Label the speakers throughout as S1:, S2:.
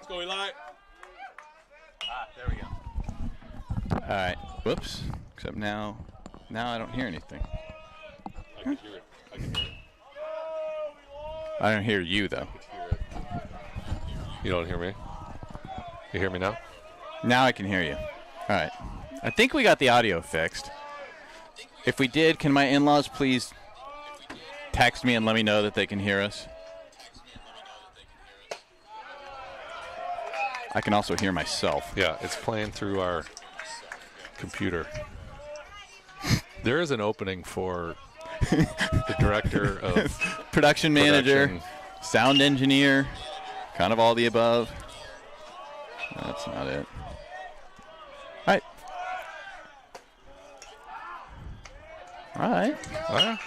S1: Let's go, Eli.
S2: There we go. All right. Whoops. Except now I don't hear anything.
S1: I can hear it. I can hear it.
S2: I don't hear you, though.
S1: I can hear it. You don't hear me? You hear me now?
S2: Now I can hear you. All right. I think we got the audio fixed. If we did, can my in-laws please text me and let me know that they can hear us? I can also hear myself.
S1: Yeah, it's playing through our computer. There is an opening for the director of
S2: production manager, sound engineer, kind of all the above. That's not it. All right. All right.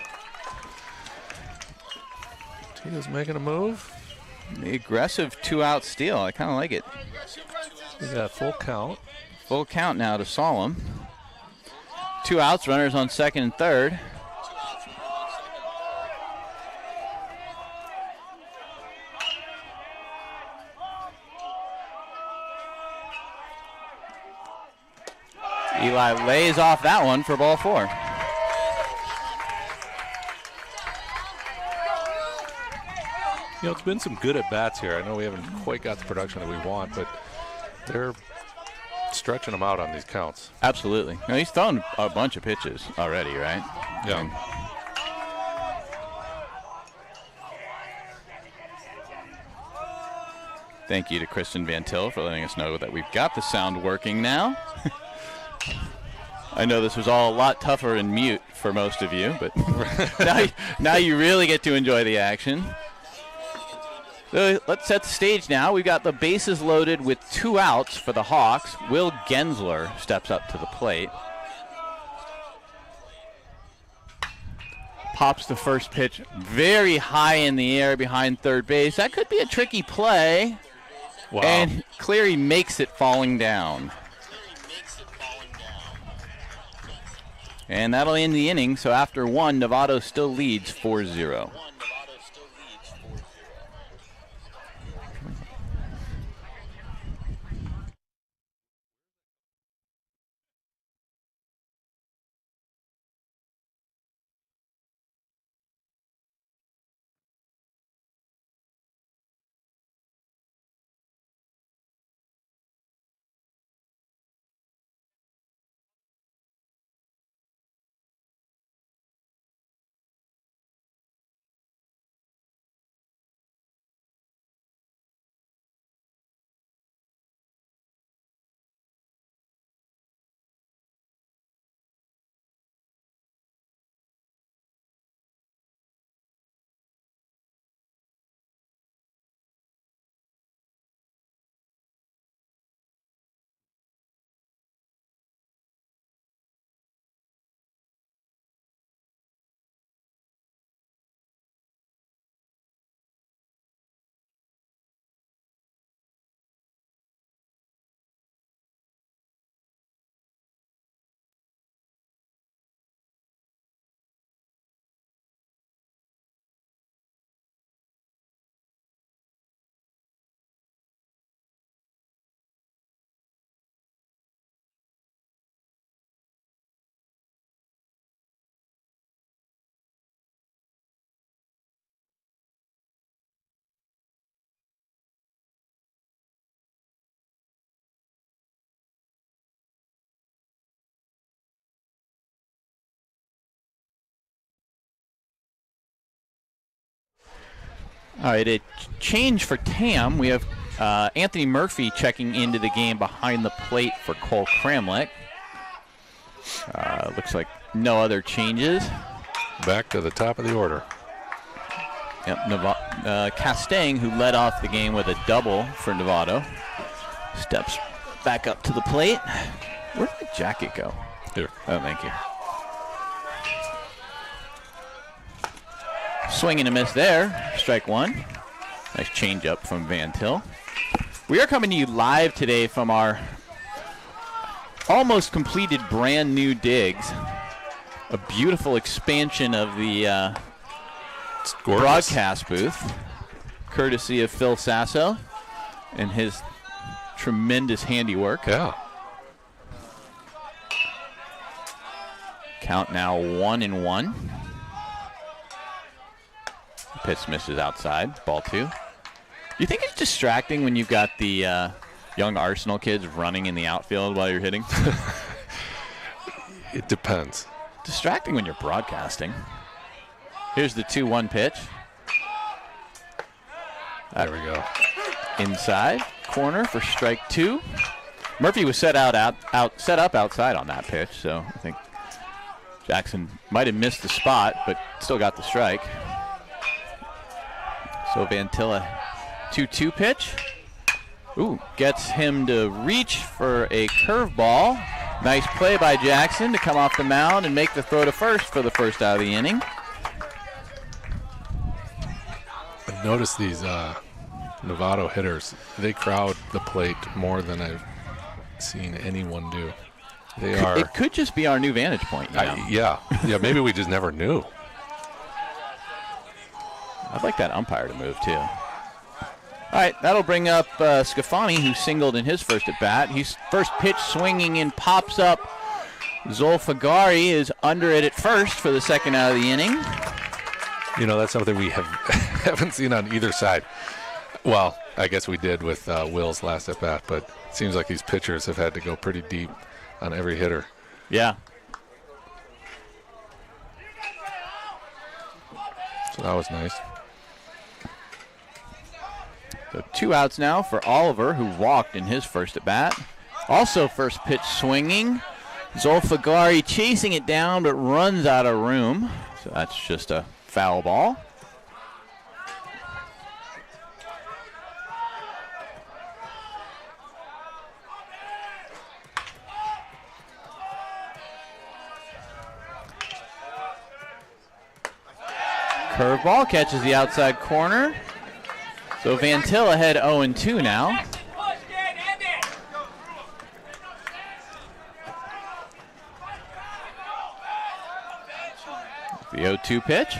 S1: Tito's making a move.
S2: The aggressive 2-out steal. I kind of like it.
S1: We got full count.
S2: Full count now to Solemn. 2 outs, runners on second and third. Eli lays off that one for ball 4.
S1: You know, it's been some good at-bats here. I know we haven't quite got the production that we want, but they're stretching them out on these counts.
S2: Absolutely. No, he's thrown a bunch of pitches already, right?
S1: Yeah.
S2: Thank you to Kristen Van Til for letting us know that we've got the sound working now. I know this was all a lot tougher in mute for most of you, but now you really get to enjoy the action. So let's set the stage now. We've got the bases loaded with 2 outs for the Hawks. Will Gensler steps up to the plate. Pops the first pitch very high in the air behind third base. That could be a tricky play.
S1: Wow.
S2: And Cleary makes it falling down. And that'll end the inning. So after 1, Novato still leads 4-0. All right, a change for Tam. We have Anthony Murphy checking into the game behind the plate for Cole Kramlich. Looks like no other changes.
S1: Back to the top of the order.
S2: Yep, Castang, who led off the game with a double for Novato, steps back up to the plate. Where did the jacket go?
S1: Here.
S2: Oh, thank you. Swing and a miss there. Strike 1. Nice changeup from Van Til. We are coming to you live today from our almost completed brand new digs. A beautiful expansion of the broadcast booth, courtesy of Phil Sasso and his tremendous handiwork.
S1: Yeah.
S2: Count now 1-1. Pitch misses outside. Ball 2. Do you think it's distracting when you've got the young Arsenal kids running in the outfield while you're hitting?
S1: It depends.
S2: Distracting when you're broadcasting. Here's the 2-1 pitch.
S1: There we go.
S2: Inside corner for strike 2. Murphy was set up outside on that pitch, so I think Jackson might have missed the spot, but still got the strike. So Vantilla 2-2 pitch. Ooh, gets him to reach for a curveball. Nice play by Jackson to come off the mound and make the throw to first for the first out of the inning.
S1: I've noticed these Novato hitters, they crowd the plate more than I've seen anyone do. They are.
S2: It could just be our new vantage point.
S1: Yeah, maybe we just never knew.
S2: I'd like that umpire to move, too. All right, that'll bring up Scafani, who singled in his first at-bat. He's first pitch swinging and pops up. Zolfagari is under it at first for the second out of the inning.
S1: You know, that's something we haven't seen on either side. Well, I guess we did with Will's last at-bat, but it seems like these pitchers have had to go pretty deep on every hitter.
S2: Yeah.
S1: So that was nice.
S2: So 2 outs now for Oliver, who walked in his first at-bat. Also first pitch swinging. Zolfagari chasing it down, but runs out of room. So that's just a foul ball. Curveball catches the outside corner. So Vantilla ahead 0-2 now. The 0-2 pitch.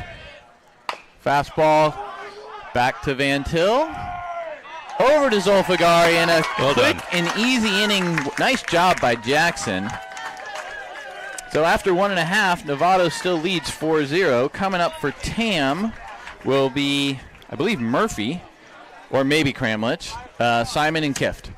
S2: Fastball back to Vantil. Over to Zolfagari, and a quick and easy inning. Nice job by Jackson. So after 1.5, Novato still leads 4-0. Coming up for Tam will be, I believe, Murphy, or maybe Kramlich, Simon and Kift.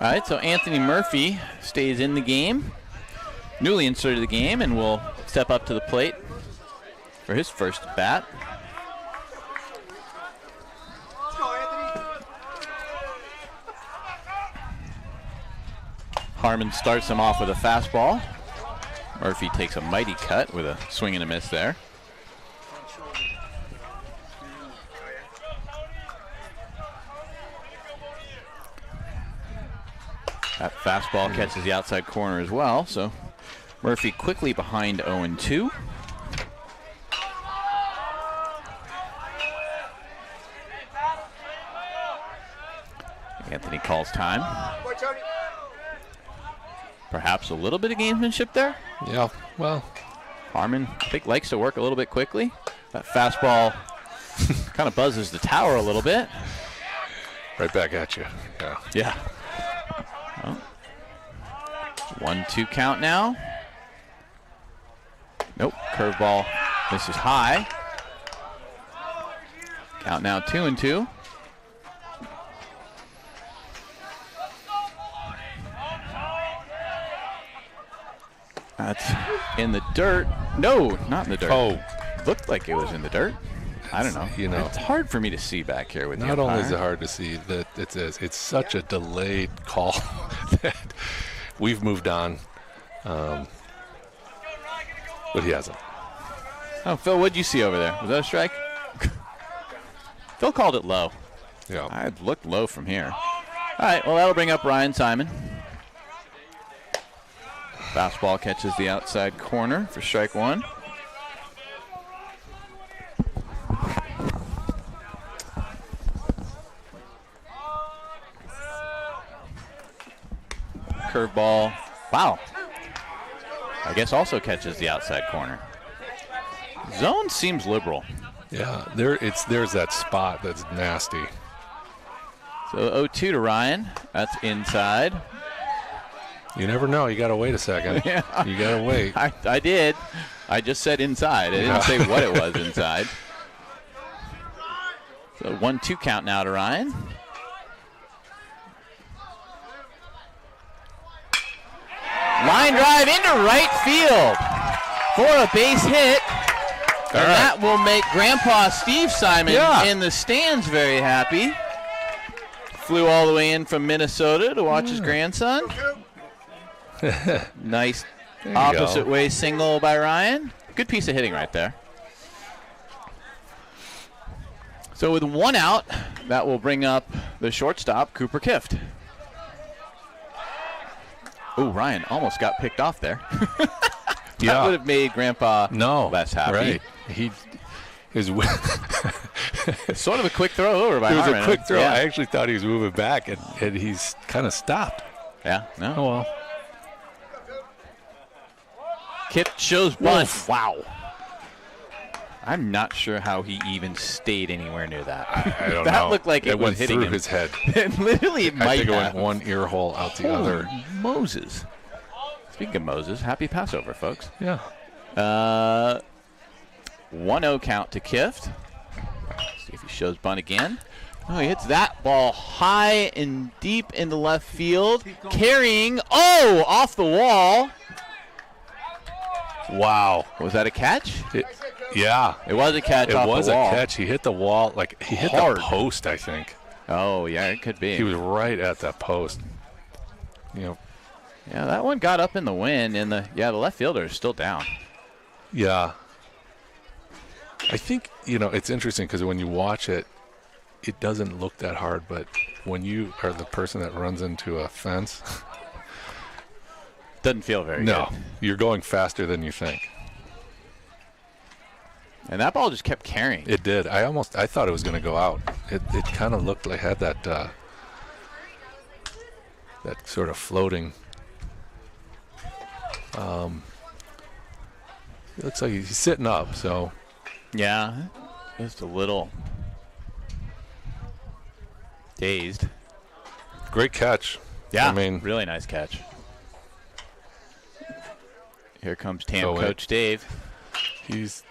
S2: All right, so Anthony Murphy stays in the game, newly inserted the game, and will step up to the plate for his first bat. Harmon starts him off with a fastball. Murphy takes a mighty cut with a swing and a miss there. That fastball catches the outside corner as well, so Murphy quickly behind 0-2. Anthony calls time. Perhaps a little bit of gamesmanship there.
S1: Yeah, well.
S2: Harmon, I think, likes to work a little bit quickly. That fastball kind of buzzes the tower a little bit.
S1: Right back at you.
S2: Yeah. Well, 1-2 count now. Nope, curveball. This is high. Count now 2-2. That's in the dirt. No, not in the dirt.
S1: Oh.
S2: Looked like it was in the dirt. I don't know.
S1: You know,
S2: it's hard for me to see back here with the
S1: not
S2: umpire.
S1: only is it hard to see, that it's such a delayed call that we've moved on, but he hasn't.
S2: Oh, Phil, what'd you see over there? Was that a strike? Phil called it low.
S1: Yeah.
S2: I looked low from here. All right, well, that'll bring up Ryan Simon. Fastball catches the outside corner for strike one. Curveball. Wow. I guess also catches the outside corner. Zone seems liberal.
S1: Yeah, there's that spot that's nasty.
S2: So 0-2 to Ryan. That's inside.
S1: You never know. You got to wait a second.
S2: Yeah.
S1: You got to wait.
S2: I did. I just said inside. I didn't say what it was inside. So 1-2 count now to Ryan. Line drive into right field for a base hit. And that will make Grandpa Steve Simon in the stands very happy. Flew all the way in from Minnesota to watch his grandson. Nice opposite way single by Ryan. Good piece of hitting right there. So with one out, that will bring up the shortstop, Cooper Kift. Oh, Ryan almost got picked off there. That would have made Grandpa less happy.
S1: Right. He is
S2: sort of a quick throw over by Harmon.
S1: It was a quick throw.
S2: Yeah.
S1: I actually thought he was moving back, and he's kind of stopped.
S2: Yeah, no.
S1: Oh, well.
S2: Kift shows bunt.
S1: Oof.
S2: Wow. I'm not sure how he even stayed anywhere near that.
S1: I don't know.
S2: That looked like it was
S1: went
S2: hitting
S1: through
S2: him.
S1: his head.
S2: Literally, it might
S1: I think it
S2: have.
S1: went one ear hole out the
S2: Holy
S1: other.
S2: Moses. Speaking of Moses, happy Passover, folks.
S1: Yeah.
S2: 1-0 count to Kift. See if he shows bunt again. Oh, he hits that ball high and deep into left field. Carrying, off the wall.
S1: Wow.
S2: Was that a catch?
S1: Yeah.
S2: It was a catch off the wall.
S1: It was a catch. He hit the wall. He hit
S2: Hard.
S1: the post, I think.
S2: Oh, yeah, it could be.
S1: He was right at that post.
S2: Yeah, that one got up in the wind, and the left fielder is still down.
S1: Yeah. I think, it's interesting because when you watch it, it doesn't look that hard, but when you are the person that runs into a fence,
S2: doesn't feel very good.
S1: No, you're going faster than you think.
S2: And that ball just kept carrying.
S1: It did. I thought it was going to go out. It kind of looked like it had that sort of floating. It looks like he's sitting up, so.
S2: Yeah, just a little dazed.
S1: Great catch.
S2: Yeah, really nice catch. Here comes Coach Dave.
S1: He's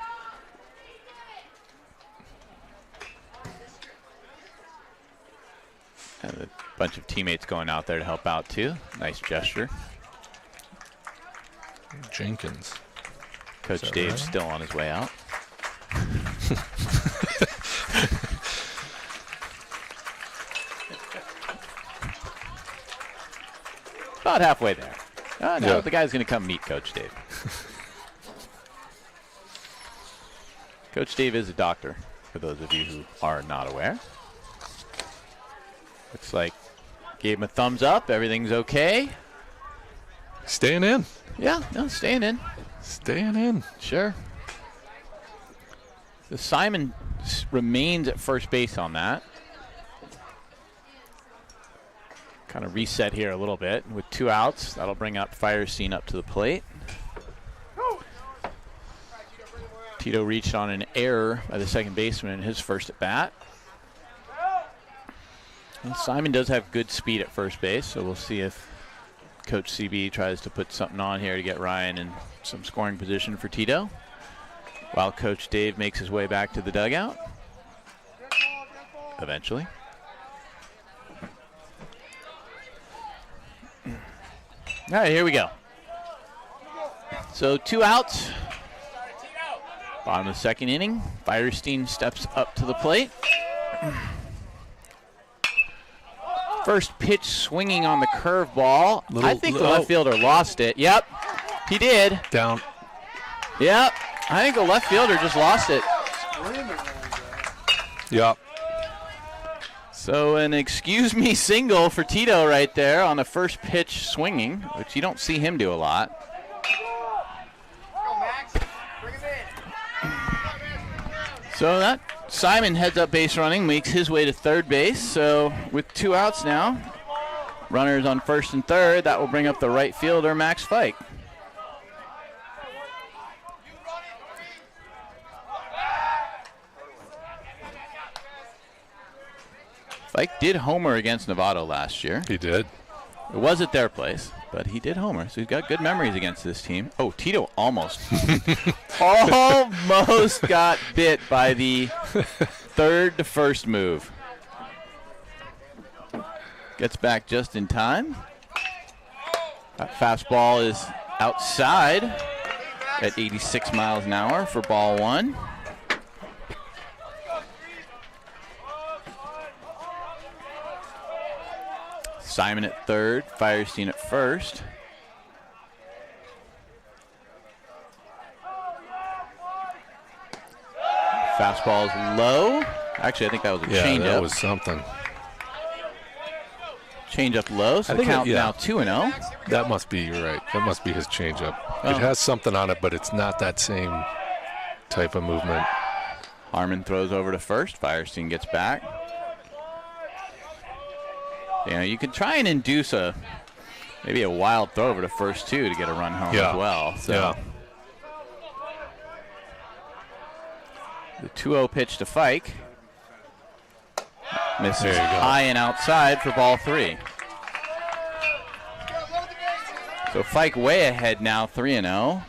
S2: and a bunch of teammates going out there to help out too. Nice gesture.
S1: Jenkins.
S2: Coach Dave's
S1: right?
S2: still on his way out. About halfway there. No, the guy's going to come meet Coach Dave. Coach Dave is a doctor, for those of you who are not aware. Looks like gave him a thumbs up. Everything's okay.
S1: Staying in.
S2: Yeah, no, staying in.
S1: Staying in.
S2: Sure. So Simon remains at first base on that. Kind of reset here a little bit with 2 outs. That'll bring up Varisty up to the plate. Tito reached on an error by the second baseman in his first at bat. And Simon does have good speed at first base, so we'll see if Coach CB tries to put something on here to get Ryan in some scoring position for Tito, while Coach Dave makes his way back to the dugout. Eventually. All right, here we go. So 2 outs. Bottom of the second inning. Varisty steps up to the plate. First pitch swinging on the curveball. I think the left fielder lost it. Yep, he did.
S1: Down.
S2: Yep, I think the left fielder just lost it.
S1: Yep.
S2: So an excuse me single for Tito right there on the first pitch swinging, which you don't see him do a lot. So that Simon heads up base running, makes his way to third base. So with 2 outs now, runners on first and third, that will bring up the right fielder, Max Fike. Fike did homer against Novato last year.
S1: He did.
S2: It was at their place, but he did homer, so he's got good memories against this team. Oh, Tito almost got bit by the third to first move. Gets back just in time. That fastball is outside at 86 miles an hour for ball 1. Simon at third, Varisty at first. Fastball is low. Actually, I think that was a changeup.
S1: Yeah, that was something.
S2: Changeup low, so the count now 2-0.
S1: That must be, you're right. That must be his changeup.
S2: Oh.
S1: It has something on it, but it's not that same type of movement.
S2: Harmon throws over to first. Varisty gets back. You know, you could try and induce maybe a wild throw over to first too to get a run home as well. So
S1: yeah.
S2: The 2-0 pitch to Fike. Misses high and outside for ball 3. So Fike way ahead now, 3-0.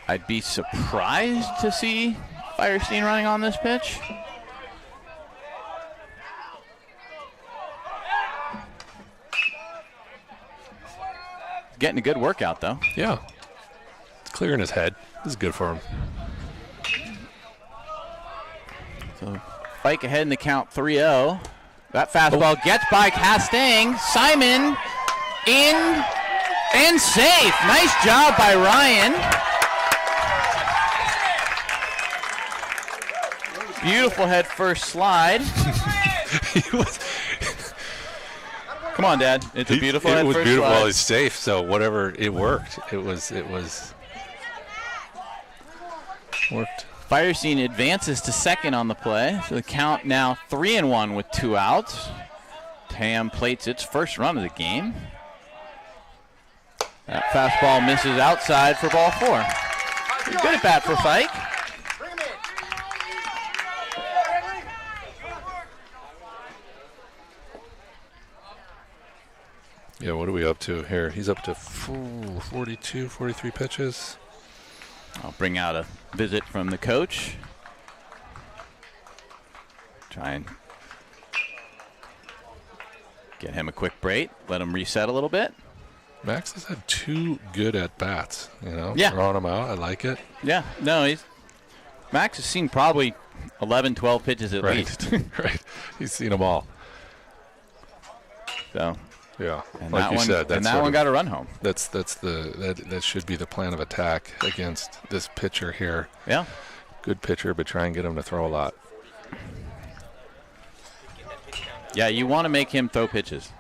S2: I'd be surprised to see Varisty running on this pitch. Getting a good workout, though.
S1: Yeah. It's clearing his head. This is good for him.
S2: So Fike ahead in the count 3-0. That fastball gets by Castang. Simon in and safe. Nice job by Ryan. Beautiful head first slide. Come on, Dad. It's a beautiful head first slide.
S1: It was beautiful. It's safe, so whatever, it worked. It worked.
S2: Varisty advances to second on the play. So the count now 3-1 with 2 outs. Tam plates its first run of the game. That fastball misses outside for ball 4. Good at bat for Fike.
S1: Yeah, what are we up to here? He's up to 42, 43 pitches.
S2: I'll bring out a visit from the coach. Try and get him a quick break. Let him reset a little bit.
S1: Max has had 2 good at-bats,
S2: Yeah.
S1: Throwing them out. I like it.
S2: Yeah, no, Max has seen probably 11, 12 pitches at least.
S1: Right. He's seen them all.
S2: So,
S1: yeah,
S2: and
S1: like you said,
S2: that one got a run home.
S1: That should be the plan of attack against this pitcher here.
S2: Yeah,
S1: good pitcher, but try and get him to throw a lot.
S2: Yeah, you want to make him throw pitches.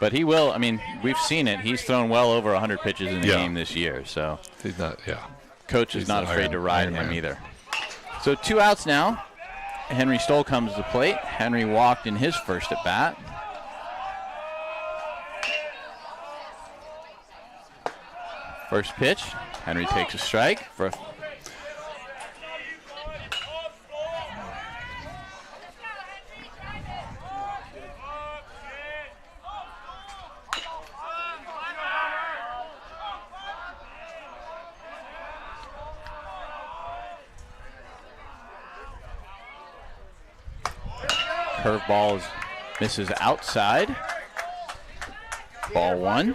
S2: But he will. I mean, we've seen it. He's thrown well over 100 pitches in the game this year. So
S1: he's not. Yeah.
S2: Coach is not afraid to ride him either. So 2 outs now. Henry Stoll comes to the plate. Henry walked in his first at bat. First pitch. Henry takes a strike for a curveball misses outside. Ball 1.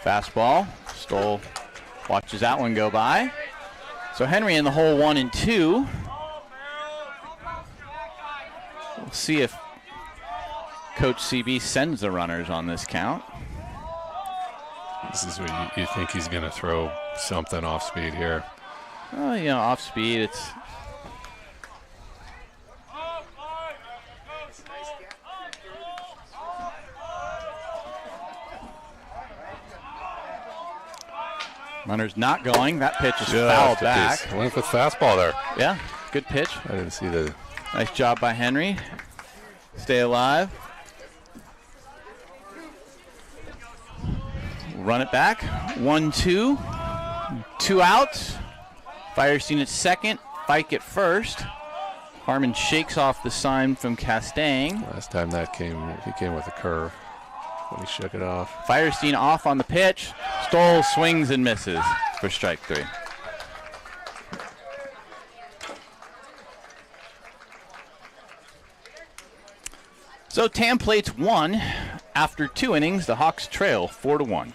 S2: Fastball. Stoll watches that one go by. So Henry in the hole 1 and 2. We'll see if Coach CB sends the runners on this count.
S1: This is what you think he's going to throw something off speed here.
S2: Oh, you know, off speed, it's. Runner's not going. That pitch is fouled back.
S1: Went with fastball there.
S2: Yeah, good pitch.
S1: I didn't see the.
S2: Nice job by Henry. Stay alive. Run it back. 1-2. 2 outs. Varisty at second. Fike at first. Harmon shakes off the sign from Castaigne.
S1: Last time that came, he came with a curve when he shook it off.
S2: Firestein off on the pitch. Stoll swings and misses for strike 3. So Tam plates 1. After 2 innings, the Hawks trail 4-1.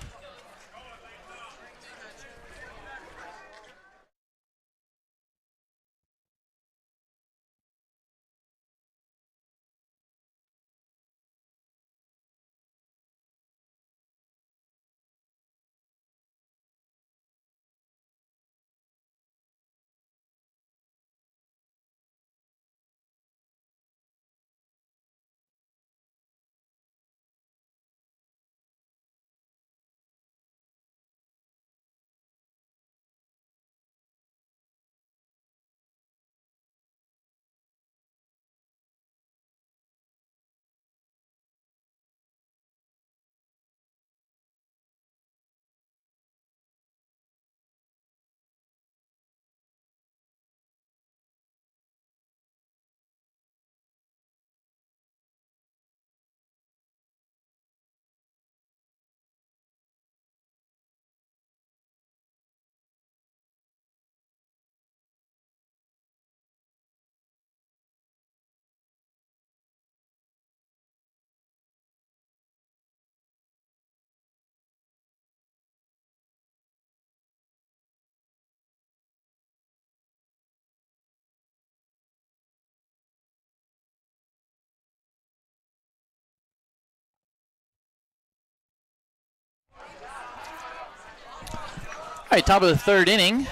S2: All right, top of the 3rd inning.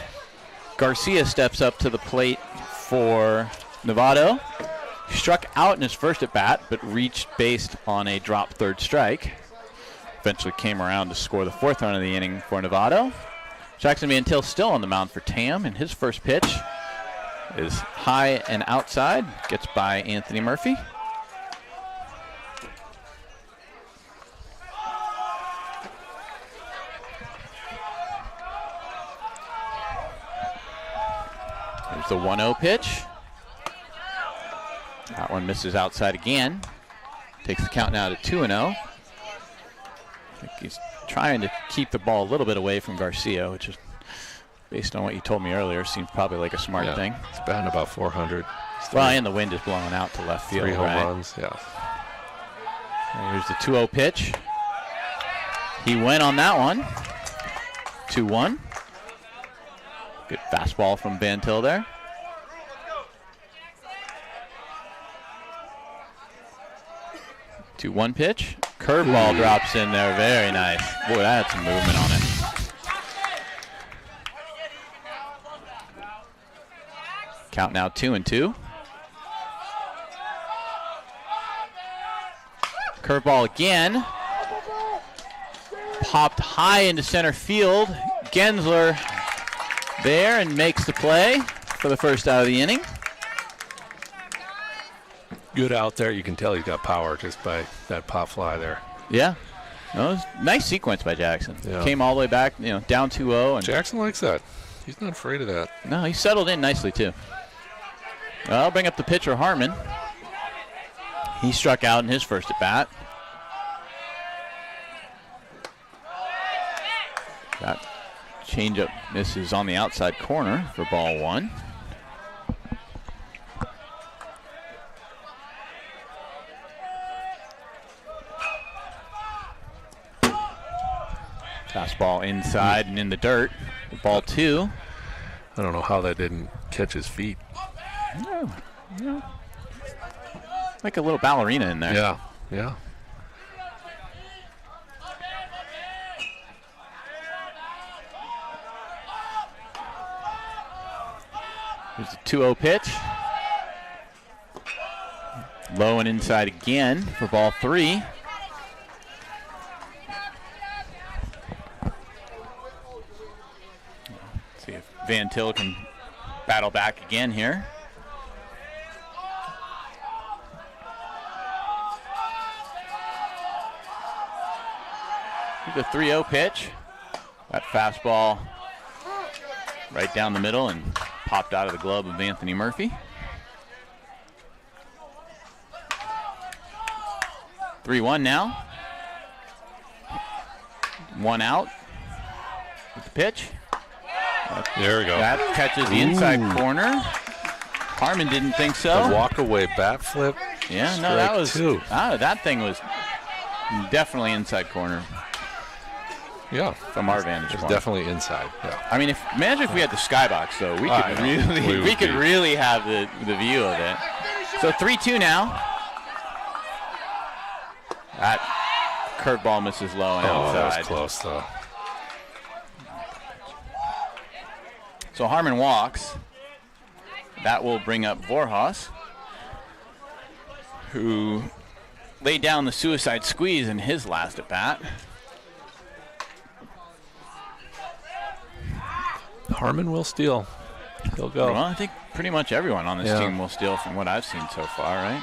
S2: Garcia steps up to the plate for Novato. He struck out in his first at bat, but reached base on a drop 3rd strike. Eventually came around to score the 4th run of the inning for Novato. Jackson Mantil still on the mound for Tam, and his first pitch is high and outside. Gets by Anthony Murphy. There's the 1-0 pitch. That one misses outside again. Takes the count now to 2-0. I think he's trying to keep the ball a little bit away from Garcia, which is, based on what you told me earlier, seems probably like a smart thing.
S1: It's batting about 400.
S2: Well, and the wind is blowing out to left field.
S1: 3 home runs, yeah.
S2: And here's the 2-0 pitch. He went on that one. 2-1. Good fastball from Bantil there. Two 1 pitch. Curveball drops in there. Very nice. Boy, that had some movement on it. Count now 2-2. Curveball again. Popped high into center field. Gensler there and makes the play for the first out of the inning.
S1: Good out there. You can tell he got power just by that pop fly there.
S2: Yeah. No, it was a nice sequence by Jackson.
S1: Yeah.
S2: Came all the way back, down 2-0. And
S1: Jackson likes that. He's not afraid of that.
S2: no, he settled in nicely, too. I'll bring up the pitcher, Harmon. He struck out in his first at bat. That changeup misses on the outside corner for ball 1. Fastball inside and in the dirt. Ball 2.
S1: I don't know how that didn't catch his feet.
S2: Yeah. Like a little ballerina in there.
S1: Yeah, yeah.
S2: Here's the 2-0 pitch. Low and inside again for ball 3. See if Van Til can battle back again here. The 3-0 pitch. That fastball right down the middle and popped out of the glove of Anthony Murphy. 3-1 now. 1 out with the pitch.
S1: There we go.
S2: That catches the inside corner. Harmon didn't think so.
S1: The walk away bat flip.
S2: Yeah, no, that was
S1: two.
S2: That thing was definitely inside corner.
S1: Yeah,
S2: from our vantage point.
S1: Definitely inside. Yeah.
S2: I mean, imagine if we had the skybox, though, we could really have the view of it. So 3-2 now. That curveball misses low and outside.
S1: That was close though.
S2: So Harmon walks. That will bring up Vorhas, who laid down the suicide squeeze in his last at bat.
S1: Harmon will steal. He'll go.
S2: Well, I think pretty much everyone on this team will steal from what I've seen so far, right?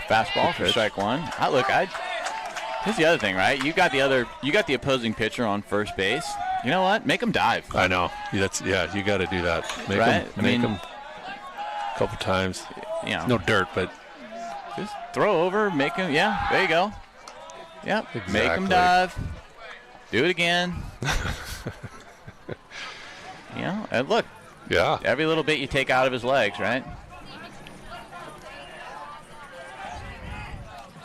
S2: Fastball for strike 1. Here's the other thing, right? You got the opposing pitcher on first base. You know what? Make him dive.
S1: I know. You got to do that. Make him a couple times. No dirt, but
S2: just throw over, make him. Yeah, there you go. Yep. Exactly. Make him dive. Do it again. And look.
S1: Yeah.
S2: Every little bit you take out of his legs, right?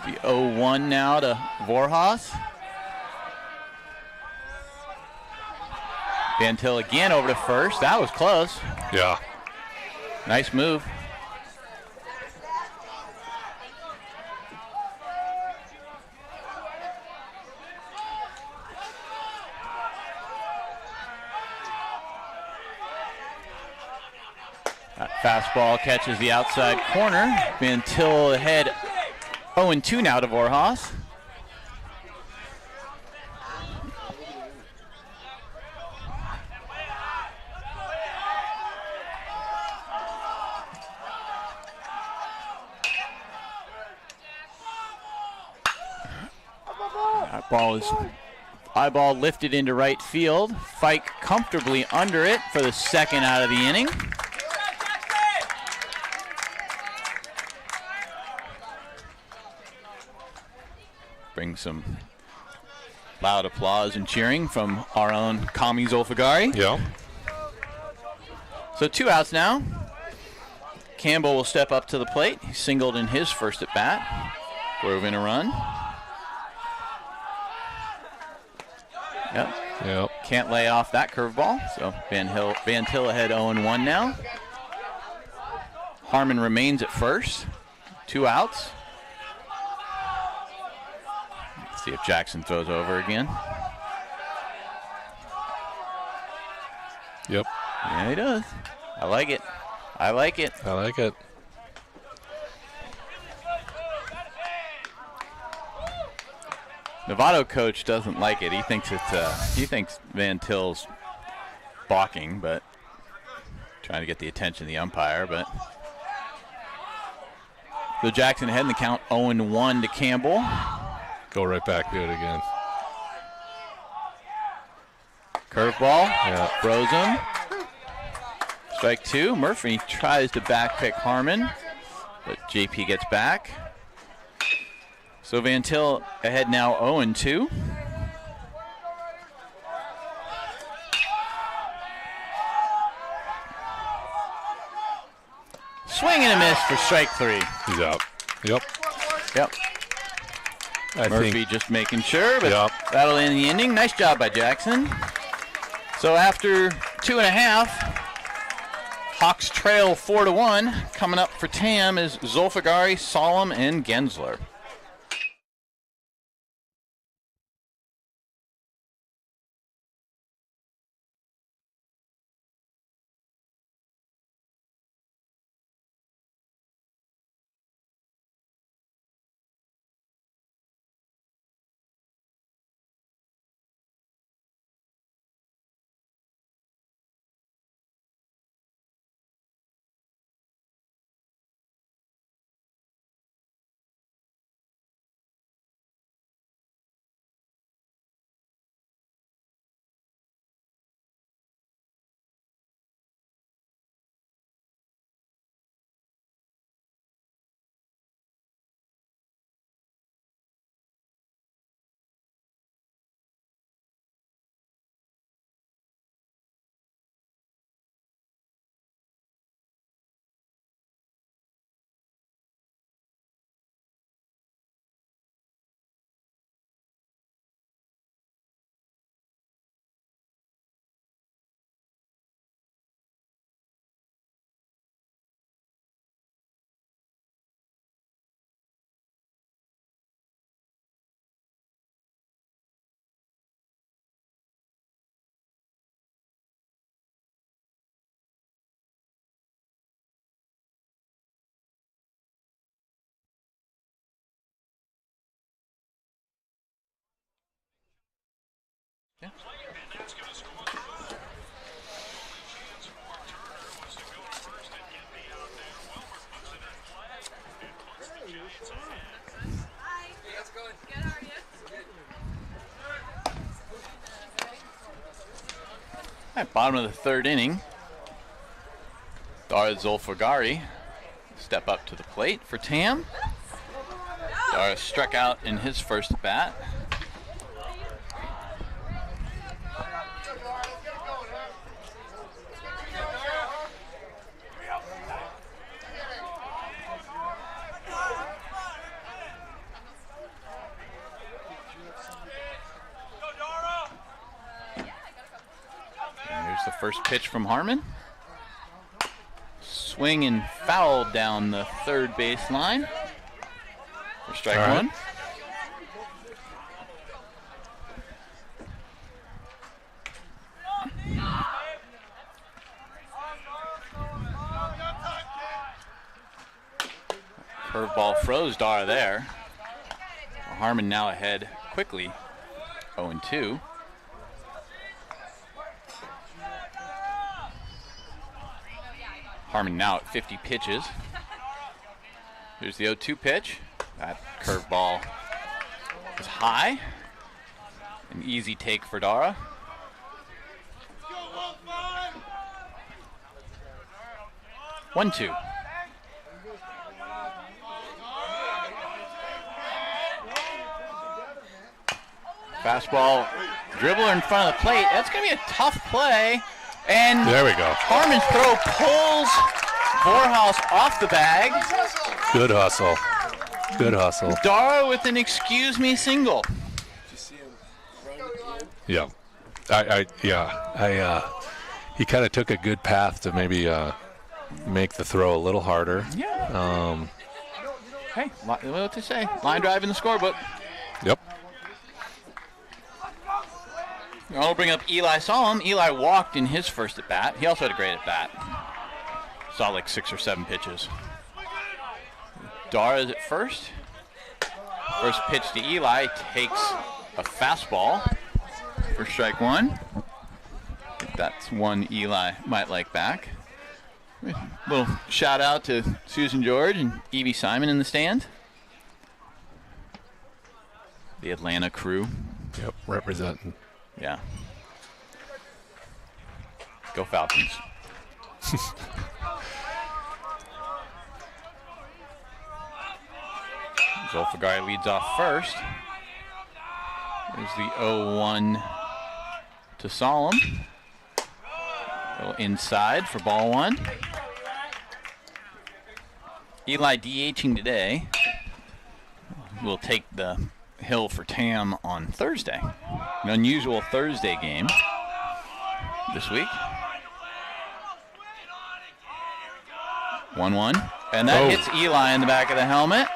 S2: The 0-1 now to Vorhas. Van Til again over to first. That was close.
S1: Yeah.
S2: Nice move. That fastball catches the outside corner. Van Til ahead 0-2 now to Vorhas. That ball is eyeball lifted into right field. Fike comfortably under it for the second out of the inning. Bring some loud applause and cheering from our own Kami Zolfagari.
S1: Yeah.
S2: So 2 outs now. Campbell will step up to the plate. He singled in his first at bat. Drove in a run. Yep. Can't lay off that curveball. So Van Til ahead 0-1 now. Harmon remains at first. 2 outs. See if Jackson throws over again.
S1: Yep.
S2: Yeah, he does. I like it. I like it.
S1: I like it.
S2: Novato coach doesn't like it. He thinks he thinks Van Til's balking, but trying to get the attention of the umpire. But so Jackson ahead in the count, 0-1 to Campbell.
S1: Go right back, do it again.
S2: Curveball,
S1: Yeah.
S2: throws him. Strike 2. Murphy tries to back pick Harmon, but JP gets back. So Van Til ahead now, 0-2. Swing and a miss for strike 3.
S1: He's out. Yep.
S2: Yep.
S1: I
S2: Murphy
S1: think.
S2: just making sure, but
S1: Yep.
S2: that'll end the inning. Nice job by Jackson. So after 2.5, Hawks trail 4-1. Coming up for Tam is Zulfagari, Solemn, and Gensler. At bottom of the third inning, Dara Zulfagari step up to the plate for Tam. Dara struck out in his first bat. Here's the first pitch from Harmon. Swing and foul down the third baseline for strike one. Curveball froze Dara there. Harmon now ahead quickly, 0-2. Harmon now at 50 pitches. Here's the 0-2 pitch. That curveball is high. An easy take for Dara. One, two. Fastball, dribbler in front of the plate. That's going to be a tough play. And
S1: there we go.
S2: Harmon's throw pulls Vorhaus off the bag.
S1: Good hustle. Good hustle.
S2: Dara with an excuse me single.
S1: Yeah. He kind of took a good path to maybe make the throw a little harder.
S2: Yeah. Hey, what to say? Line drive in the scorebook.
S1: Yep.
S2: I'll bring up Eli Solemn. Eli walked in his first at bat. He also had a great at bat. Saw like 6 or 7 pitches. Dara is at first. First pitch to Eli takes a fastball for strike 1. I think that's one Eli might like back. Little shout out to Susan George and Evie Simon in the stand. The Atlanta crew.
S1: Yep, representing.
S2: Yeah. Go Falcons. Zulfagari leads off first. There's the 0-1 to Solemn. A little inside for ball 1. Eli DHing today. We'll take the hill for Tam on Thursday. An unusual Thursday game this week. 1-1. And that hits Eli in the back of the helmet.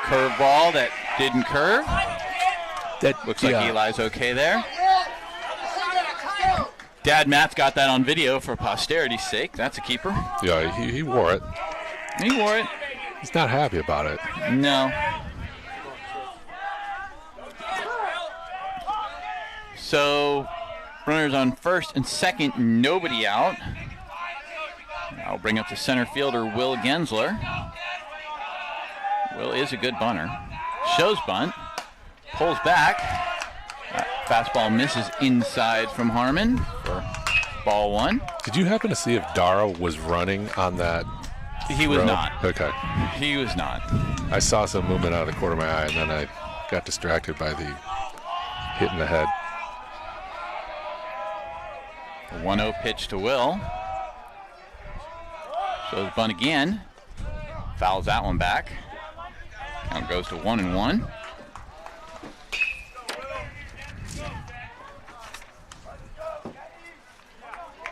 S2: Curveball that didn't curve. That looks like Eli's okay there. Dad Matt's got that on video for posterity's sake. That's a keeper.
S1: Yeah, he wore it.
S2: He wore it.
S1: He's not happy about it.
S2: No. So, runners on first and second, nobody out. I'll bring up the center fielder, Will Gensler. Will is a good bunter. Shows bunt. Pulls back. Fastball misses inside from Harmon for ball 1.
S1: Did you happen to see if Dara was running on that?
S2: He was not.
S1: Okay.
S2: He was not.
S1: I saw some movement out of the corner of my eye, and then I got distracted by the hit in the head.
S2: A 1-0 pitch to Will. Shows bunt again. Fouls that one back. Count goes to 1-1.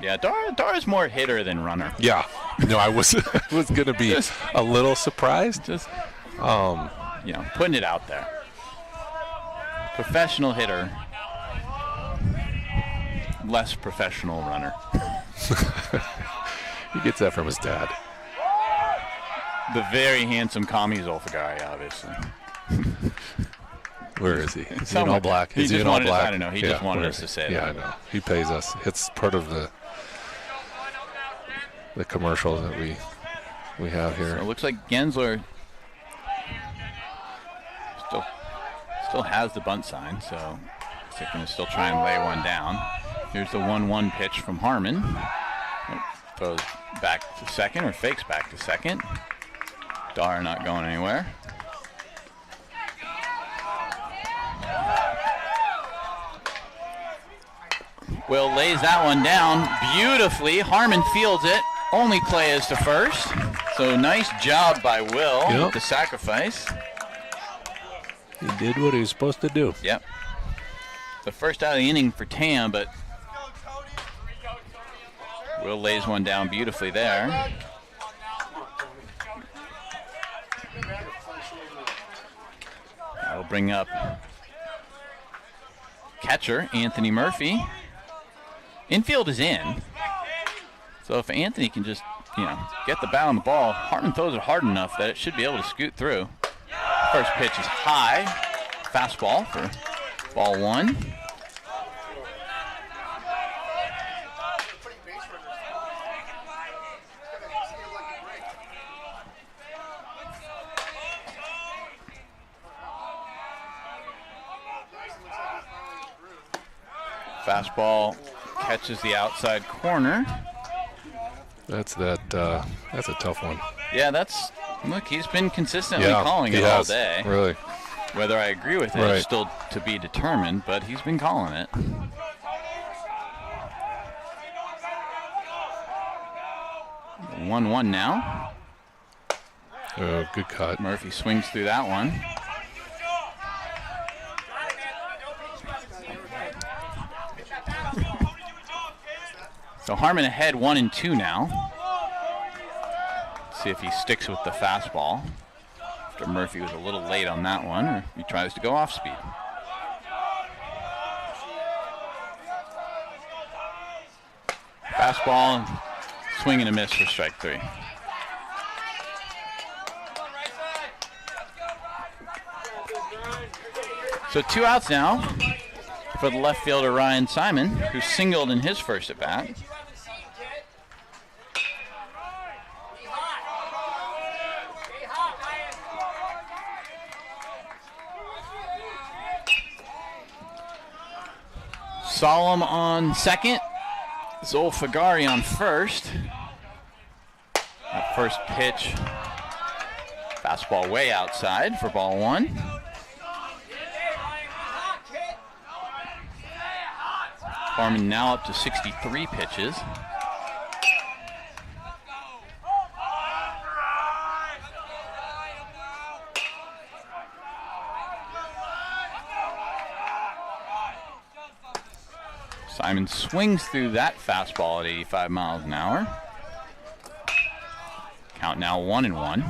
S2: Yeah, Dara's more hitter than runner.
S1: Yeah. No, I was going to be a little surprised.
S2: Just, putting it out there. Professional hitter. Less professional runner.
S1: He gets that from his dad.
S2: The very handsome Kami Zulfagari, obviously.
S1: Where is he? Is he in all black? Is he in all black?
S2: I don't know. He just wanted us to say that.
S1: Yeah, I know. He pays us. It's part of the commercial that we have here.
S2: So it looks like Gensler still has the bunt sign, so they're going to still try and lay one down. Here's the 1-1 pitch from Harmon. Throws back to second, or fakes back to second. Dara not going anywhere. Will lays that one down beautifully. Harmon fields it. Only play is to first. So nice job by Will with the sacrifice.
S1: He did what he was supposed to do.
S2: Yep. The first out of the inning for Tam, but Will lays one down beautifully there. That'll bring up catcher Anthony Murphy. Infield is in. So if Anthony can just, get the bat on the ball, Hartman throws it hard enough that it should be able to scoot through. First pitch is high. Fastball for ball 1. Fastball catches the outside corner.
S1: That's a tough one.
S2: Yeah, look, he's been consistently calling it all day.
S1: Really.
S2: Whether I agree with it is still to be determined, but he's been calling it. One now.
S1: Oh, good cut.
S2: Murphy swings through that one. So Harmon ahead 1-2 now. Let's see if he sticks with the fastball. after Murphy was a little late on that one, or he tries to go off speed. Fastball, and swing and a miss for strike 3. So 2 outs now for the left fielder Ryan Simon, who singled in his first at bat. Solemn on second, Zolfagari on first. That first pitch, fastball way outside for ball 1. Harmon now up to 63 pitches. Simon swings through that fastball at 85 miles an hour. Count now 1-1.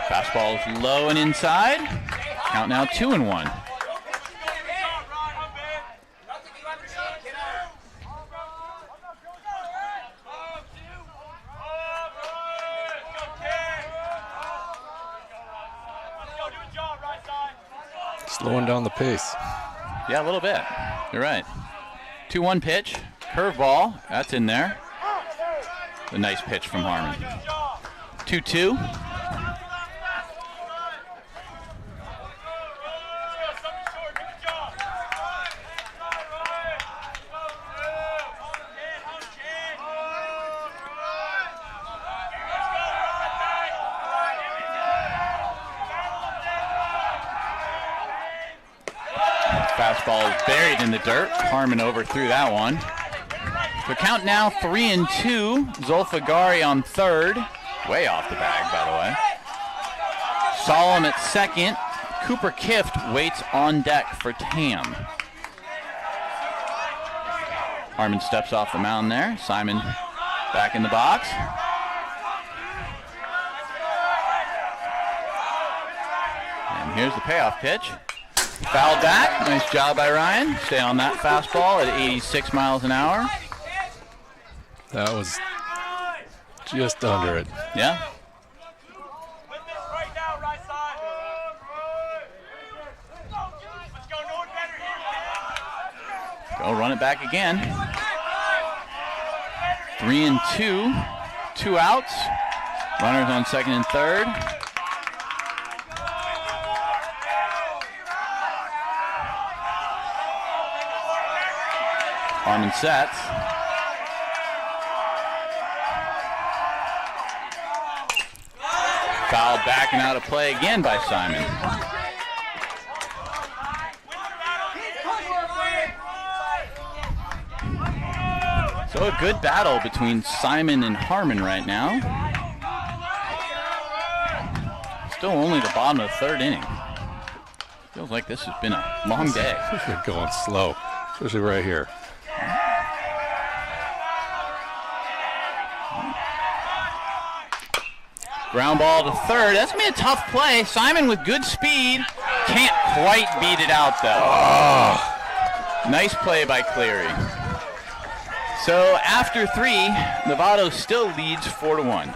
S2: Fastball is low and inside. Count now 2-1.
S1: Slowing down the pace.
S2: Yeah, a little bit. You're right. 2-1 pitch. Curveball. That's in there. A nice pitch from Harmon. 2-2. Fastball is buried in the dirt. Harmon overthrew that one. The count now 3-2. Zolfagari on third. Way off the bag, by the way. Solemn at second. Cooper Kift waits on deck for Tam. Harmon steps off the mound there. Simon back in the box. And here's the payoff pitch. Fouled back. Nice job by Ryan. Stay on that fastball at 86 miles an hour.
S1: That was just under it.
S2: Yeah. Go run it back again. 3-2. 2 outs. Runners on second and third. Harmon sets. Fouled back and out of play again by Simon. So a good battle between Simon and Harmon right now. Still only the bottom of the third inning. Feels like this has been a long day.
S1: They're going slow, especially right here.
S2: Ground ball to third. That's going to be a tough play. Simon with good speed. Can't quite beat it out, though. Oh. Nice play by Cleary. So after 3, Novato still leads 4-1.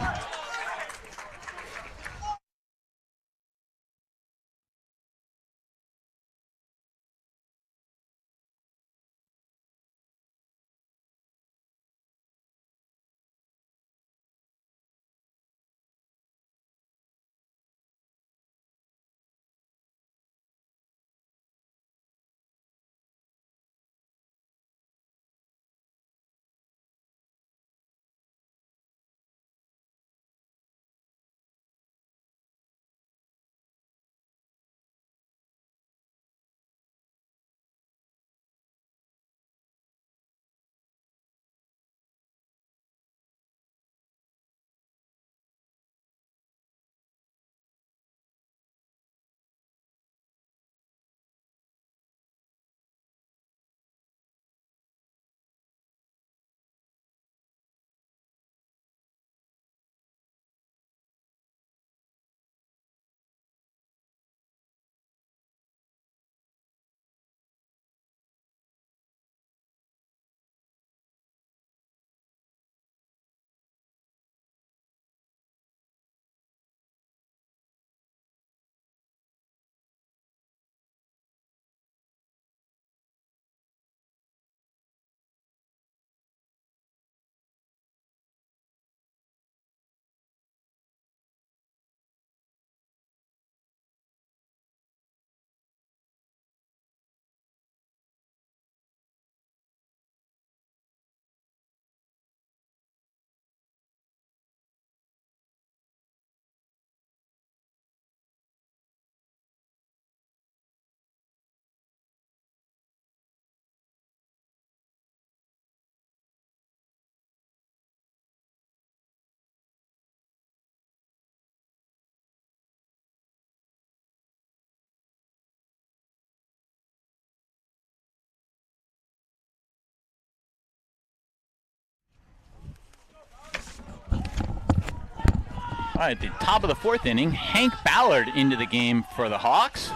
S2: right, at the top of the 4th inning, Hank Ballard into the game for the Hawks.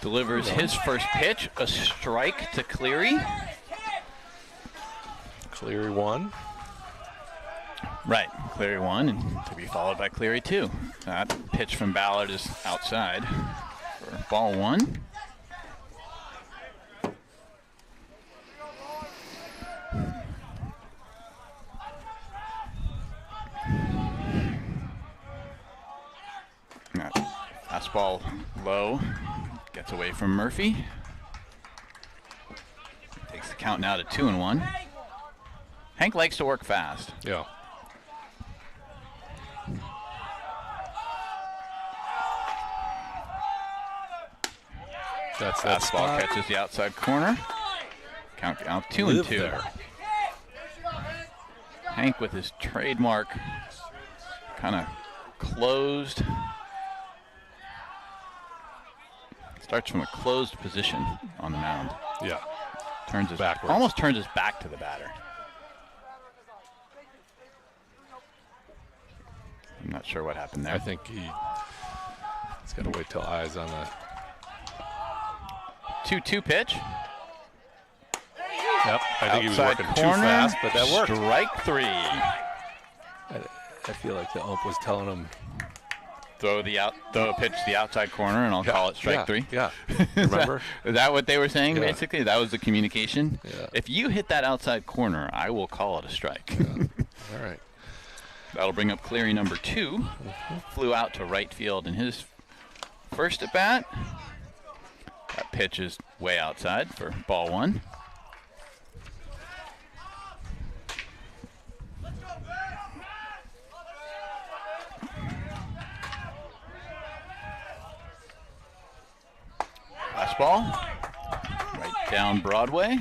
S2: Delivers his first pitch, a strike to Cleary.
S1: Cleary 1.
S2: Right, Cleary 1, and to be followed by Cleary 2. That pitch from Ballard is outside for ball 1. Fastball low, gets away from Murphy. Takes the count now to 2-1. Hank likes to work fast.
S1: Yeah. That's that
S2: fastball
S1: spot.
S2: catches the outside corner. Count out 2-2.
S1: There.
S2: Hank with his trademark kind of closed. Starts from a closed position on the mound.
S1: Yeah.
S2: Turns his
S1: backwards.
S2: Almost turns his back to the batter. I'm not sure what happened there.
S1: I think he's got to wait till eyes on the
S2: 2-2 pitch.
S1: Yep. I think he was
S2: Outside
S1: working too
S2: corner,
S1: fast, but that worked.
S2: Strike 3.
S1: I feel like the ump was telling him.
S2: Throw a pitch to the outside corner, and I'll call it strike 3.
S1: Yeah. Remember?
S2: Is that what they were saying,
S1: Yeah.
S2: basically? That was the communication?
S1: Yeah.
S2: If you hit that outside corner, I will call it a strike.
S1: Yeah. All right.
S2: That'll bring up Cleary number 2. Flew out to right field in his first at bat. That pitch is way outside for ball 1. Fastball. Right down Broadway.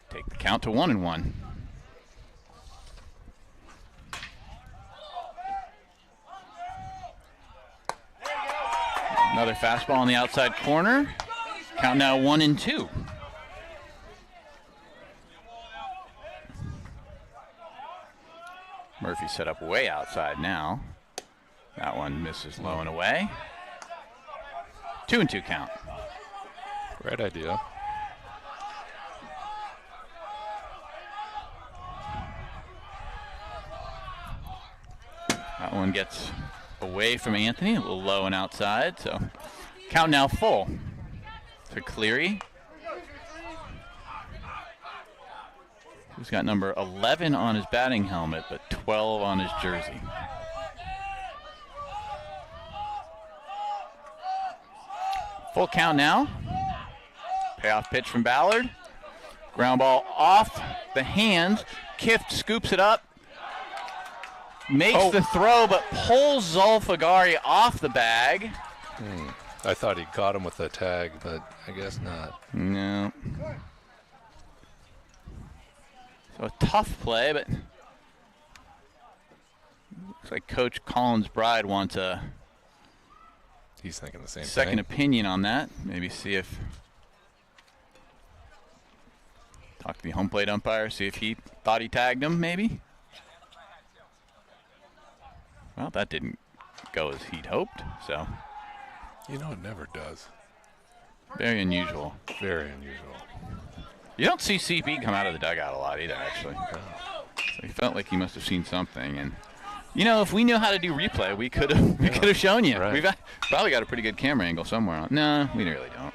S2: Take the count to 1-1. Another fastball on the outside corner. Count now 1-2. Murphy set up way outside now. That one misses low and away. 2-2 count.
S1: Great idea.
S2: That one gets away from Anthony, a little low and outside, so count now full to Cleary. He's got number 11 on his batting helmet, but 12 on his jersey. Full count now. Payoff pitch from Ballard. Ground ball off the hands. Kift scoops it up. Makes the throw, but pulls Zolfagari off the bag.
S1: I thought he caught him with the tag, but I guess not.
S2: No. So a tough play, but looks like Coach Collins Bride wants a
S1: He's thinking the same
S2: second
S1: thing.
S2: opinion on that. Maybe see if talk to the home plate umpire, see if he thought he tagged him, maybe. Well, that didn't go as he'd hoped, so
S1: You know, it never does.
S2: very unusual.
S1: Very unusual.
S2: You don't see CP come out of the dugout a lot either, actually. So he felt like he must have seen something. And, you know, if we knew how to do replay, we could have shown you.
S1: Right.
S2: We've probably got a pretty good camera angle somewhere. No, we really don't.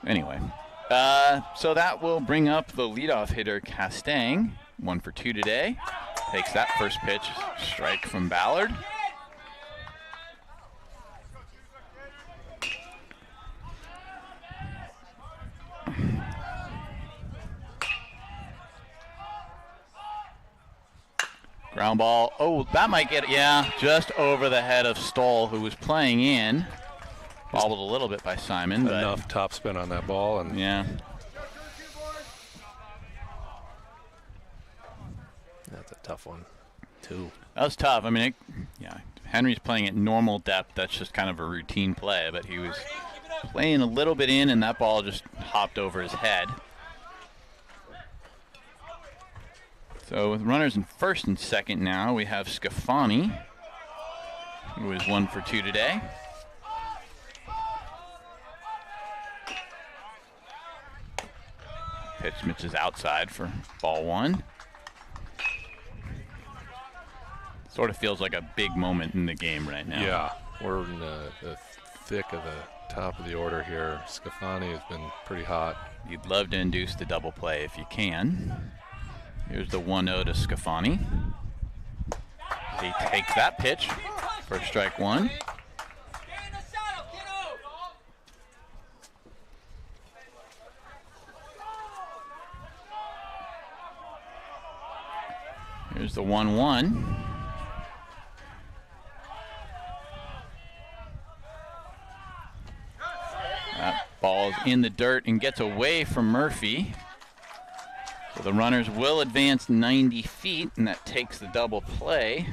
S2: Anyway, so that will bring up the leadoff hitter, Castang. 1 for 2 today. Takes that first pitch, strike from Ballard. Ground ball. Oh, that might get it. Yeah, just over the head of Stoll, who was playing in. Bobbled a little bit by Simon. But
S1: Enough topspin on that ball. And
S2: yeah.
S1: that's a tough one, too.
S2: That was tough. I mean, Henry's playing at normal depth. That's just kind of a routine play, but he was playing a little bit in, and that ball just hopped over his head. So with runners in first and second now, we have Scafani, who is 1 for 2 today. Pitch misses outside for ball 1. Sort of feels like a big moment in the game right now.
S1: Yeah, we're in the thick of the top of the order here. Scafani has been pretty hot.
S2: You'd love to induce the double play if you can. Here's the 1-0 to Scafani. He takes that pitch for strike 1. Here's the 1-1. That ball's in the dirt and gets away from Murphy. So the runners will advance 90 feet, and that takes the double play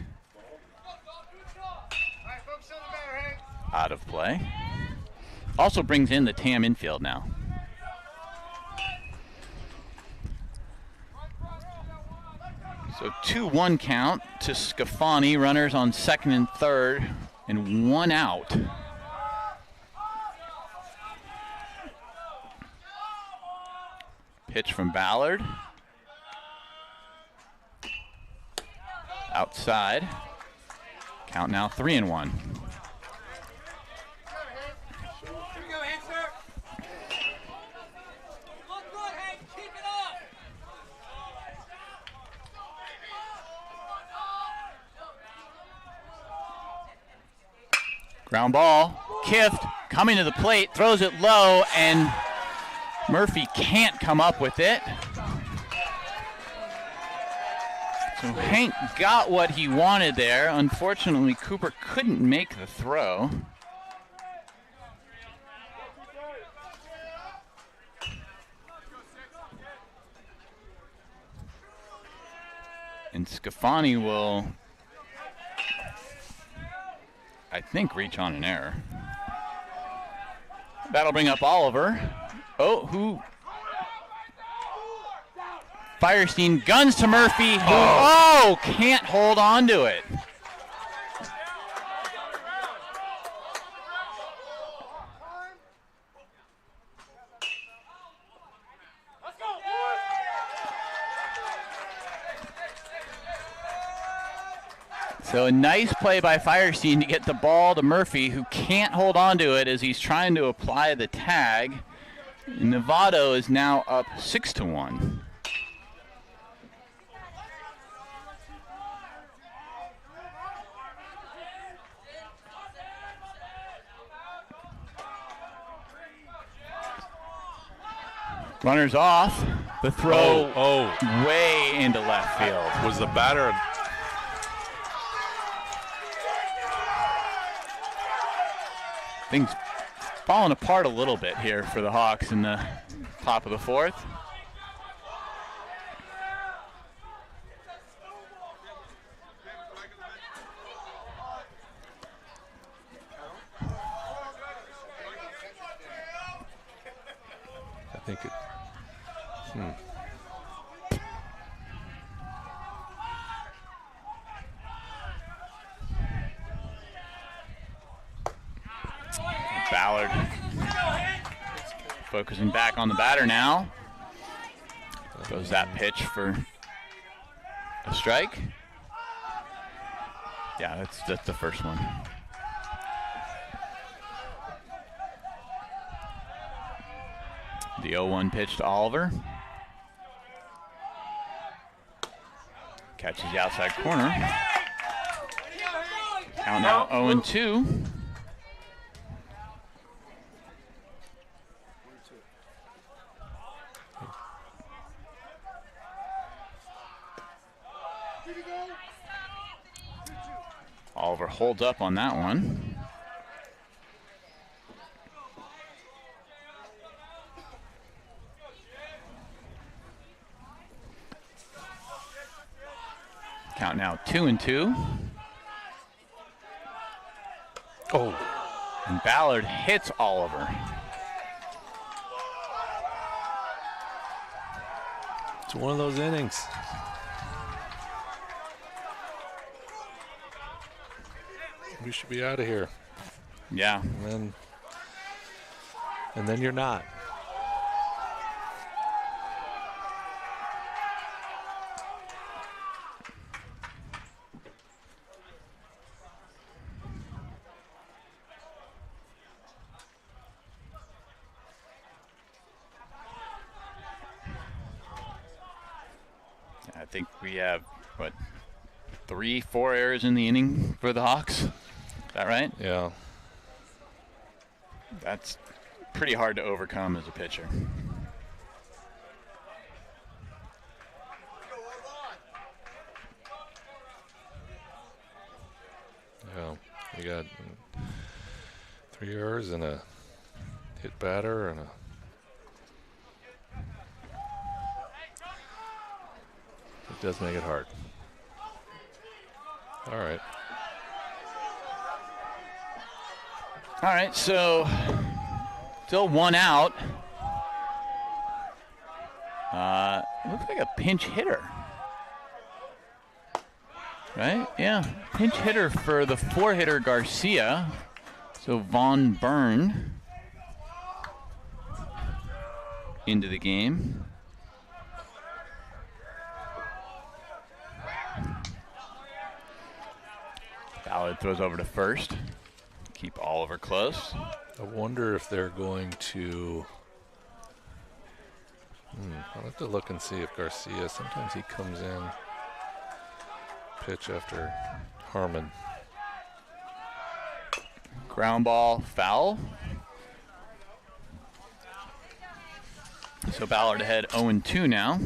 S2: out of play. Also brings in the TAM infield now. So 2-1 count to Scafani. Runners on second and third, and 1 out. Pitch from Ballard. Outside. Count now 3-1. Ground ball. Kift coming to the plate, throws it low, and Murphy can't come up with it. So Hank got what he wanted there. Unfortunately, Cooper couldn't make the throw. And Scafani will, I think, reach on an error. That'll bring up Oliver. Oh, Firestein guns to Murphy, who, can't hold on to it. So a nice play by Firestein to get the ball to Murphy, who can't hold on to it as he's trying to apply the tag. Novato is now up 6-1. Runners off. The throw way into left field.
S1: Was the batter...
S2: Things falling apart a little bit here for the Hawks in the top of the fourth.
S1: I think it...
S2: Ballard focusing back on the batter now. Goes that pitch for a strike. Yeah, that's the first one. The 0-1 pitch to Oliver. Catches the outside corner. Count now 0-2. Oliver holds up on that one. Count now 2-2. And Ballard hits Oliver.
S1: It's one of those innings. we should be out of here.
S2: Yeah.
S1: And then you're not.
S2: I think we have, 3-4 errors in the inning for the Hawks. Is that right?
S1: Yeah.
S2: That's pretty hard to overcome as a pitcher.
S1: Yeah. We got 3 errors and a hit batter and it does make it hard. All right.
S2: All right, so still 1 out. Looks like a pinch hitter. Right? Yeah. Pinch hitter for the 4-hitter Garcia. So Von Byrne into the game. Ballard throws over to first. Keep Oliver close.
S1: I wonder if they're going to. I'll have to look and see if Garcia. Sometimes he comes in. Pitch after Harmon.
S2: Ground ball, foul. So Ballard ahead 0-2 now.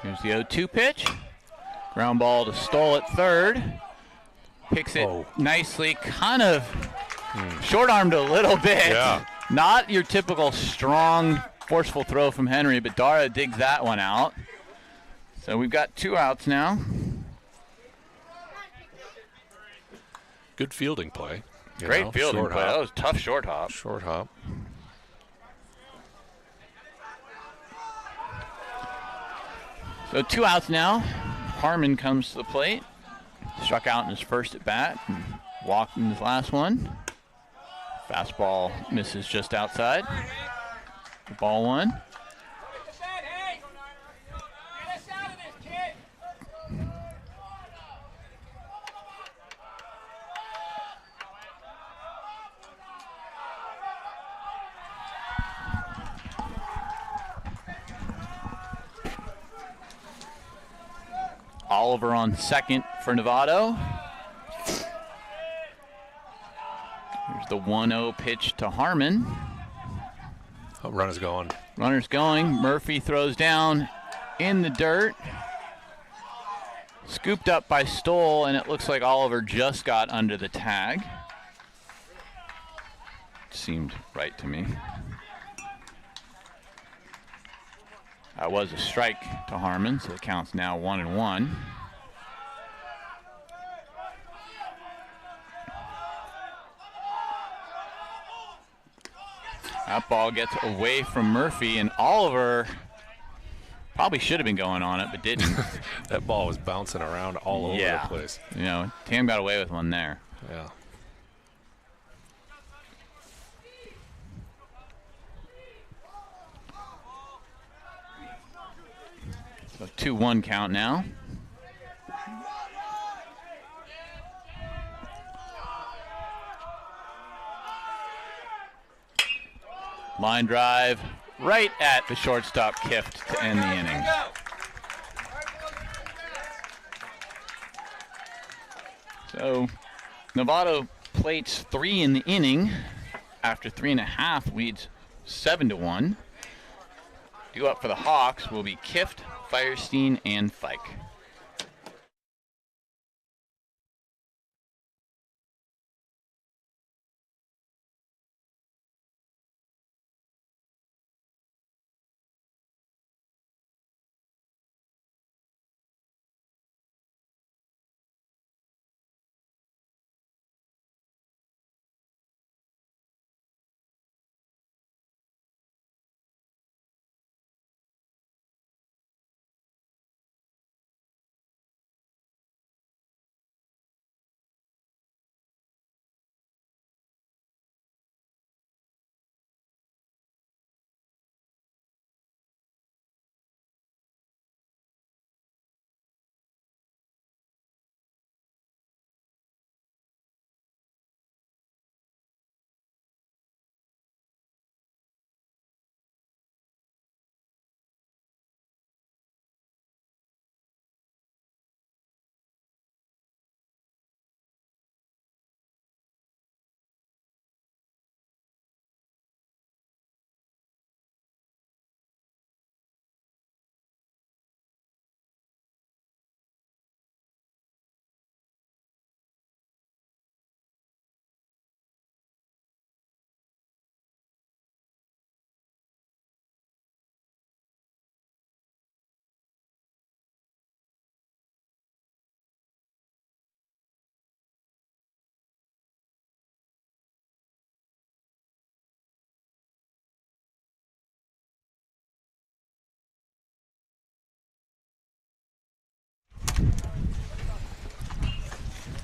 S2: Here's the 0-2 pitch. Ground ball to Stoll at third. Picks it nicely, kind of short-armed a little bit.
S1: Yeah.
S2: Not your typical strong, forceful throw from Henry, but Dara digs that one out. So we've got 2 outs now.
S1: Good fielding play.
S2: Great fielding
S1: Short
S2: play.
S1: hop.
S2: That was a tough short hop.
S1: Short hop.
S2: So 2 outs now. Harmon comes to the plate. Struck out in his first at bat. And walked in his last one. Fastball misses just outside. Ball 1. Oliver on second for Novato. Here's the 1-0 pitch to Harmon.
S1: Oh, runner's going.
S2: Runner's going. Murphy throws down in the dirt. Scooped up by Stoll, and it looks like Oliver just got under the tag. Seemed right to me. That was a strike to Harmon, so the count's now 1-1. That ball gets away from Murphy, and Oliver probably should have been going on it, but didn't.
S1: That ball was bouncing around all over the place.
S2: You know, Tam got away with one there.
S1: Yeah.
S2: So 2-1 count now. Line drive right at the shortstop Kift to end the inning. So Novato plates 3 in the inning. After 3.5, leads 7-1. Due up for the Hawks will be Kift, Firestein, and Fike.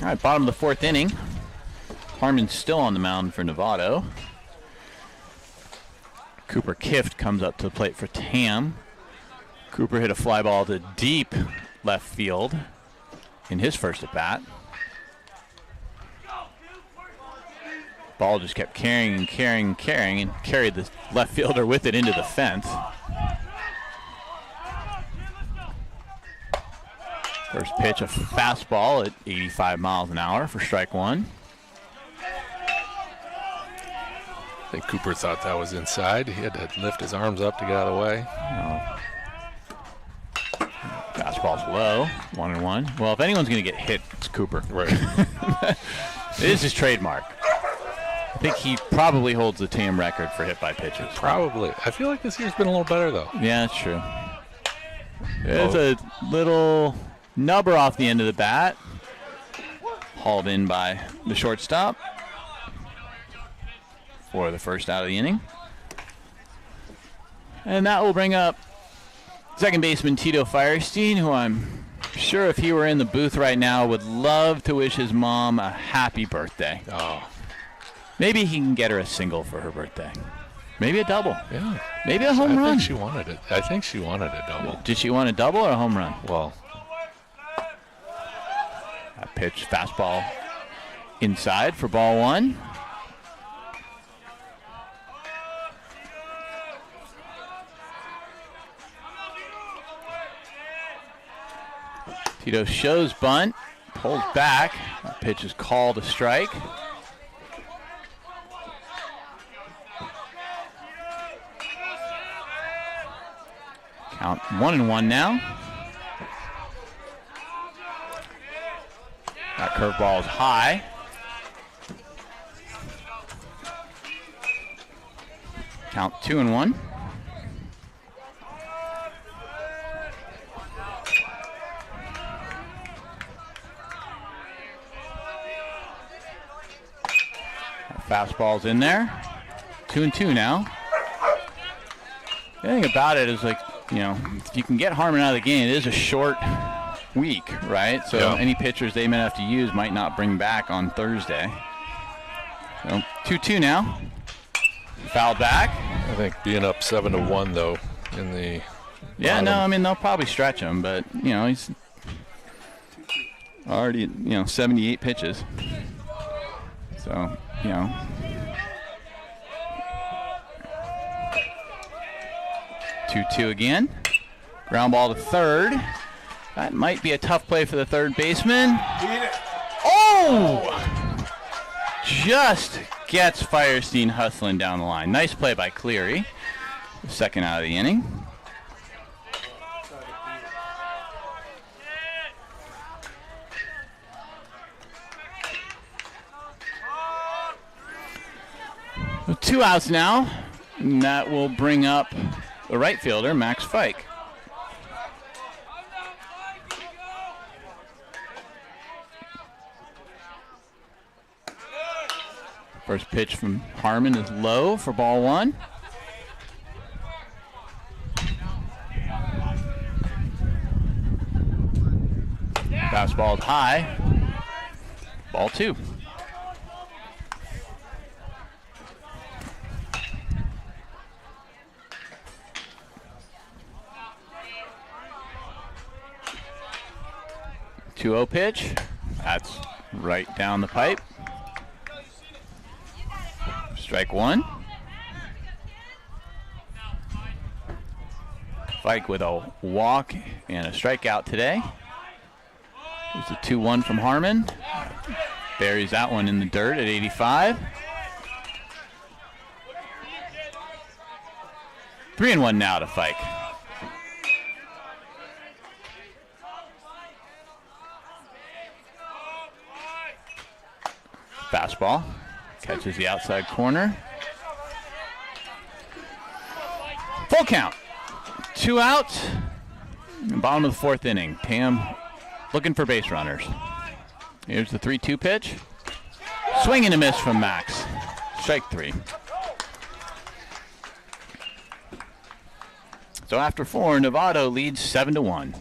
S2: All right, bottom of the fourth inning. Harmon's still on the mound for Novato. Cooper Kift comes up to the plate for Tam. Cooper hit a fly ball to deep left field in his first at bat. Ball just kept carrying and carried the left fielder with it into the fence. First pitch, a fastball at 85 miles an hour for strike one.
S1: I think Cooper thought that was inside. He had to lift his arms up to get out of the way.
S2: Fastball's low, 1-1. Well, if anyone's going to get hit, it's Cooper.
S1: Right.
S2: It is his trademark. I think he probably holds the TAM record for hit by pitches.
S1: Probably. I feel like this year's been a little better, though.
S2: Yeah, that's true. There's a little nubber off the end of the bat. Hauled in by the shortstop for the first out of the inning. And that will bring up second baseman Tito Firestein, who I'm sure if he were in the booth right now would love to wish his mom a happy birthday.
S1: Oh.
S2: Maybe he can get her a single for her birthday. Maybe a double.
S1: Yeah.
S2: Maybe a home run.
S1: I think she wanted it. I think she wanted a double.
S2: Did she want a double or a home run?
S1: Well,
S2: a pitch, fastball inside for ball one. Tito shows bunt, pulls back. That pitch is called a strike. Count 1-1 now. That curveball is high. Count 2-1. Fastball's in there. 2-2 now. The thing about it is, like, you know, if you can get Harmon out of the game, it is a short week, right? So any pitchers they may have to use might not bring back on Thursday. So 2-2 now. Foul back.
S1: I think being up 7-1 though in the
S2: bottom. No, I mean they'll probably stretch him, but you know he's already 78 pitches. So 2-2 again. Ground ball to third. That might be a tough play for the third baseman. Oh! Just gets Firestein hustling down the line. Nice play by Cleary. Second out of the inning. So 2 outs now. And that will bring up the right fielder, Max Fike. First pitch from Harmon is low for ball one. Fastball is high. Ball two. Two-0 pitch. That's right down the pipe. Strike one. Fike with a walk and a strikeout today. There's a 2-1 from Harmon. Buries that one in the dirt at 85. 3-1 now to Fike. Fastball. Catches the outside corner. Full count. 2 outs. Bottom of the fourth inning. Tam looking for base runners. Here's the 3-2 pitch. Swing and a miss from Max. Strike three. So after 4, Novato leads 7-1.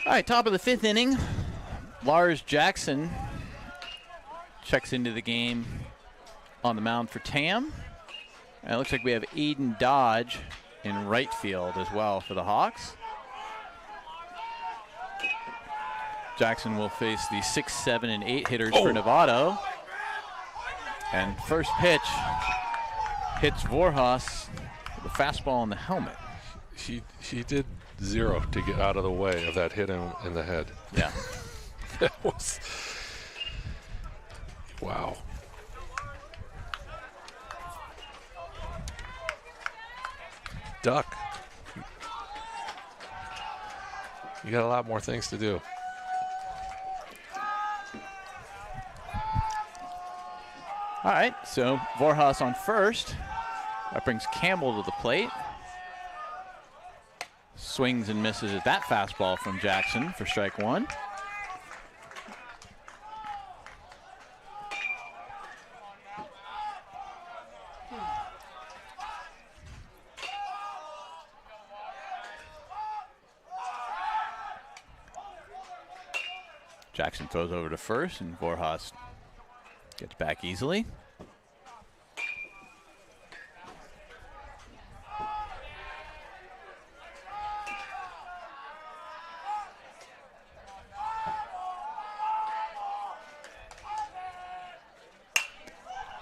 S2: All right, top of the 5th inning. Lars Jackson checks into the game on the mound for Tam. And it looks like we have Aiden Dodge in right field as well for the Hawks. Jackson will face the 6, 7, and 8 hitters for Novato. And first pitch hits Vorhas with a fastball in the helmet.
S1: He did 0 to get out of the way of that hit in the head.
S2: Yeah.
S1: That was, wow. Duck. You got a lot more things to do.
S2: All right, so Vorhas on first. That brings Campbell to the plate. Swings and misses at that fastball from Jackson for strike 1. Jackson throws over to first, and Vorhas gets back easily.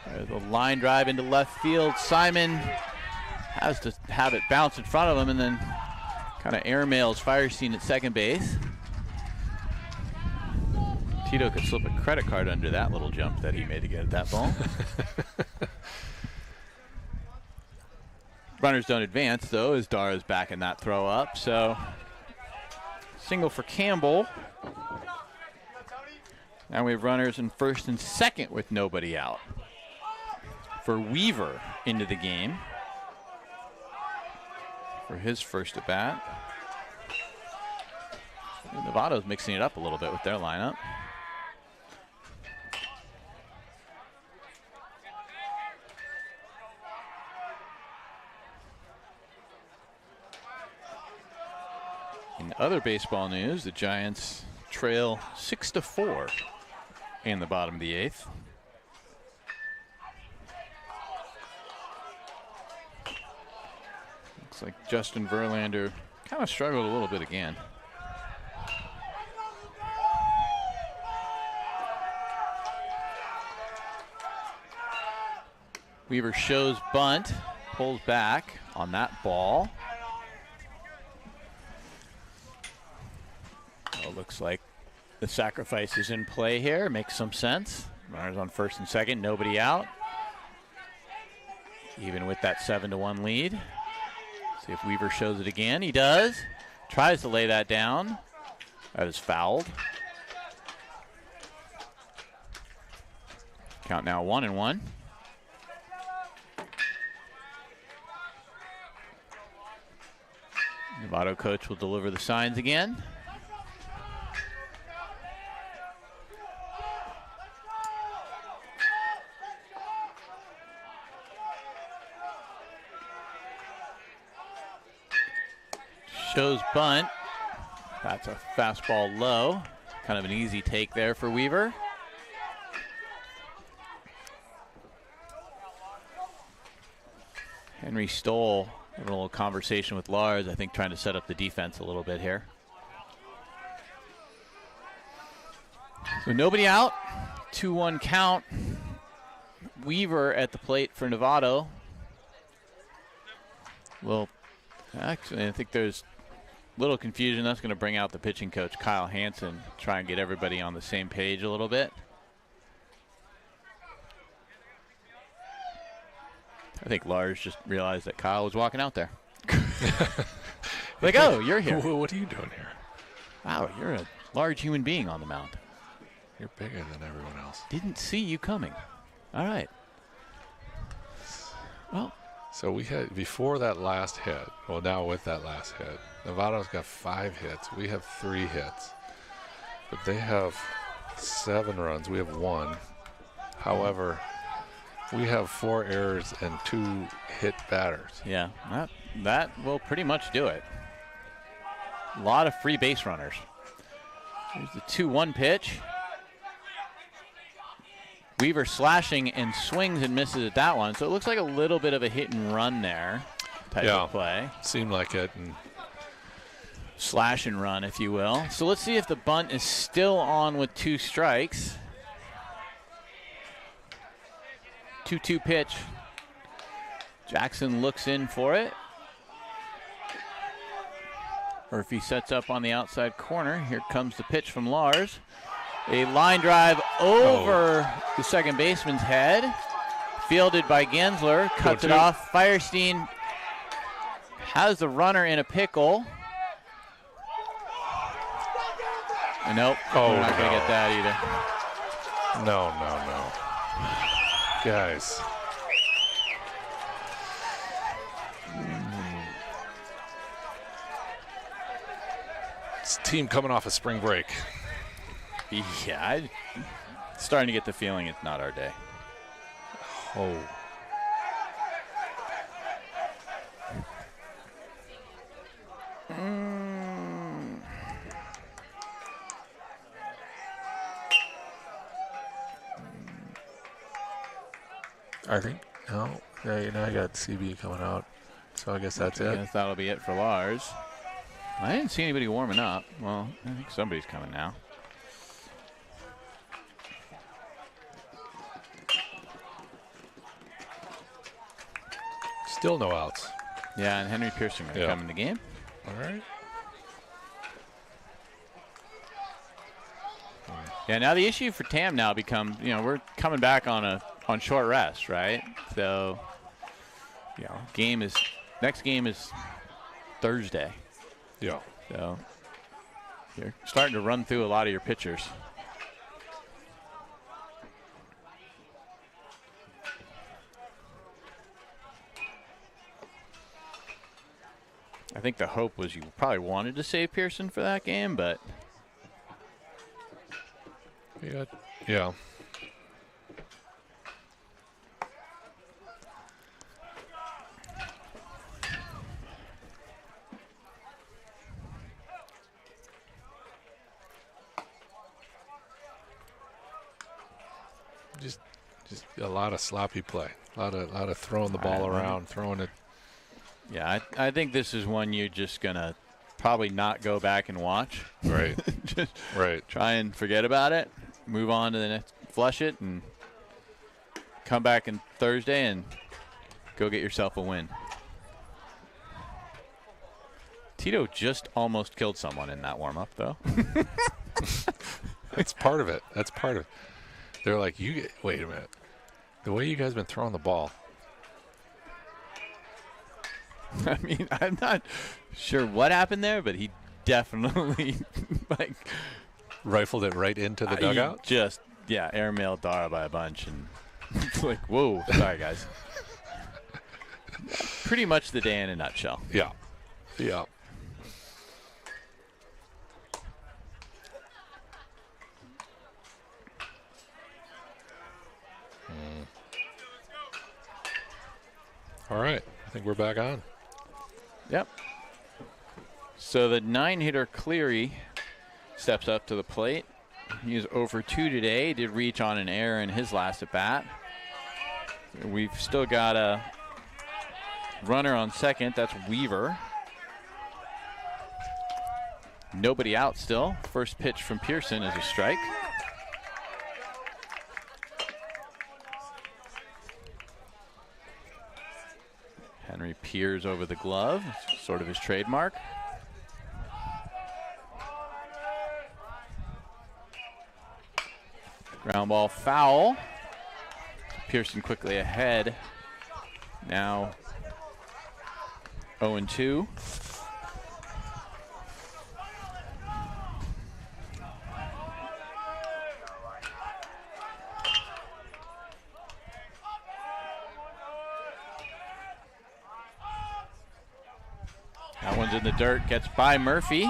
S2: There's a line drive into left field. Simon has to have it bounce in front of him and then kind of airmails Varisty at second base. Tito could slip a credit card under that little jump that he made to get at that ball. Runners don't advance, though, as Dara's back in that throw up. So, single for Campbell. Now we have runners in first and second with nobody out. For Weaver into the game for his first at bat. Novato's mixing it up a little bit with their lineup. In other baseball news, the Giants trail 6-4 in the bottom of the 8th. Looks like Justin Verlander kind of struggled a little bit again. Weaver shows bunt, pulls back on that ball. Looks like the sacrifice is in play here. Makes some sense. Runners on first and second, nobody out. Even with that 7-1 lead. See if Weaver shows it again. He does. Tries to lay that down. That is fouled. Count now 1-1. Novato coach will deliver the signs again. Shows bunt. That's a fastball low. Kind of an easy take there for Weaver. Henry Stoll having a little conversation with Lars, I think trying to set up the defense a little bit here. So nobody out. 2-1 count. Weaver at the plate for Novato. Well, actually, I think there's little confusion. That's going to bring out the pitching coach, Kyle Hansen, try and get everybody on the same page a little bit. I think Lars just realized that Kyle was walking out there. Like, oh, you're here.
S1: What are you doing here?
S2: Wow, you're a large human being on the mound.
S1: You're bigger than everyone else.
S2: Didn't see you coming. All right. Well,
S1: so we had, before that last hit, well, now with that last hit, Novato's got 5 hits. We have 3 hits. But they have 7 runs. We have 1. However, we have 4 errors and 2 hit batters.
S2: Yeah, that will pretty much do it. A lot of free base runners. Here's the 2-1 pitch. Weaver slashing and swings and misses at that one. So it looks like a little bit of a hit and run there type of play.
S1: Seemed like it. And
S2: slash and run, if you will. So let's see if the bunt is still on with 2 strikes. 2-2 pitch. Jackson looks in for it. Or if he sets up on the outside corner, here comes the pitch from Lars. A line drive over the second baseman's head. Fielded by Gensler. Cuts it off. Firestein has the runner in a pickle. Nope. We're not going to get that either.
S1: No. Guys. It's a team coming off a spring break.
S2: Yeah, I'm starting to get the feeling it's not our day.
S1: Oh. I think, no. Yeah, now I got CB coming out. So I guess that's it.
S2: I guess that'll be it for Lars. I didn't see anybody warming up. Well, I think somebody's coming now.
S1: Still no outs.
S2: Yeah, and Henry Pearson going to come in the game.
S1: All right.
S2: Yeah, now the issue for Tam now becomes, we're coming back on short rest, right? So, next game is Thursday.
S1: Yeah.
S2: So you're starting to run through a lot of your pitchers. I think the hope was you probably wanted to save Pearson for that game, but
S1: yeah. Just a lot of sloppy play. A lot of throwing the ball around, throwing it.
S2: Yeah, I think this is one you're just gonna probably not go back and watch.
S1: Right.
S2: Just
S1: right.
S2: Try and forget about it. Move on to the next, flush it, and come back on Thursday and go get yourself a win. Tito just almost killed someone in that warm-up, though.
S1: That's part of it. That's part of it. They're like, wait a minute. The way you guys have been throwing the ball.
S2: I mean, I'm not sure what happened there, but he definitely,
S1: rifled it right into the dugout?
S2: Just, airmailed Dara by a bunch. And it's like, whoa, sorry, guys. Pretty much the day in a nutshell.
S1: Yeah. All right. I think we're back on.
S2: Yep. So the 9-hitter Cleary steps up to the plate. He is over 2 today. Did reach on an error in his last at bat. We've still got a runner on second. That's Weaver. Nobody out still. First pitch from Pearson is a strike. Henry peers over the glove, sort of his trademark. Ground ball foul. Pearson quickly ahead. Now 0-2. That one's in the dirt, gets by Murphy.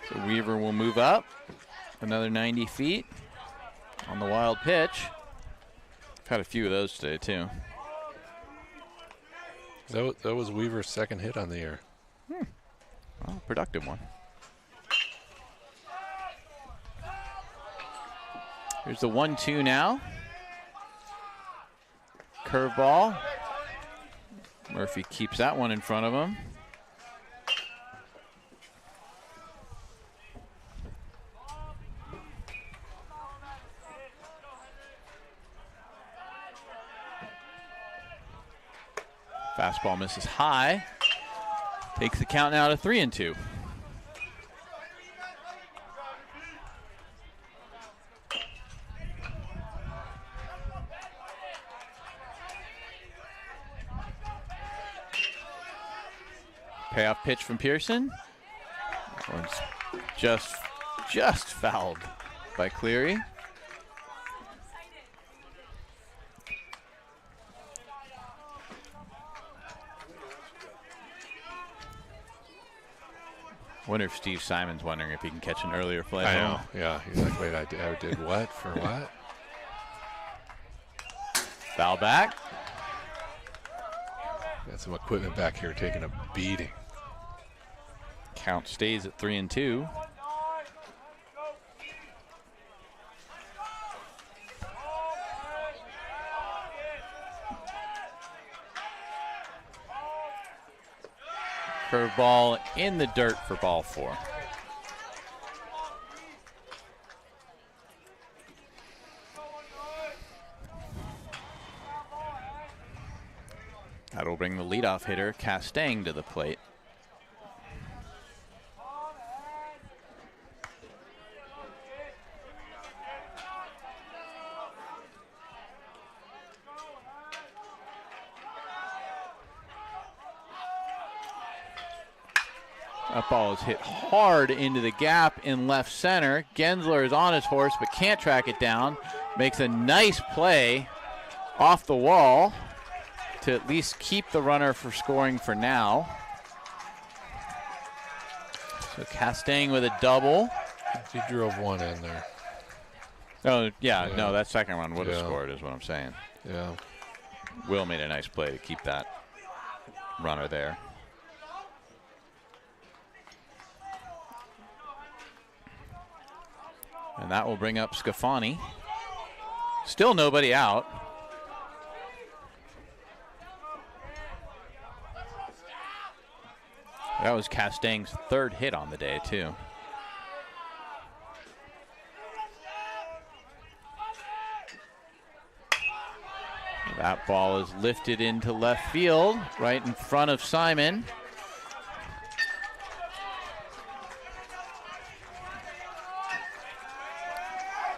S2: So Weaver will move up another 90 feet on the wild pitch. I've had a few of those today, too.
S1: That was Weaver's second hit on the year.
S2: Well, productive one. Here's the 1-2 now. Curveball. Murphy keeps that one in front of him. Fastball misses high. Takes the count now to 3-2. Payoff pitch from Pearson. That one's just fouled by Cleary. Wonder if Steve Simon's wondering if he can catch an earlier flight
S1: I
S2: home.
S1: know. Yeah, he's like, wait, I did what for what?
S2: Foul back.
S1: Got some equipment back here taking a beating.
S2: Count stays at 3-2. Curveball in the dirt for ball 4. That'll bring the leadoff hitter, Castang, to the plate. That ball is hit hard into the gap in left center. Gensler is on his horse but can't track it down. Makes a nice play off the wall to at least keep the runner for scoring for now. So Castang with a double.
S1: He drove one in there.
S2: Oh, yeah, no, that second one would have scored is what I'm saying.
S1: Yeah.
S2: Will made a nice play to keep that runner there. And that will bring up Scafani. Still nobody out. That was Castang's third hit on the day, too. That ball is lifted into left field, right in front of Simon.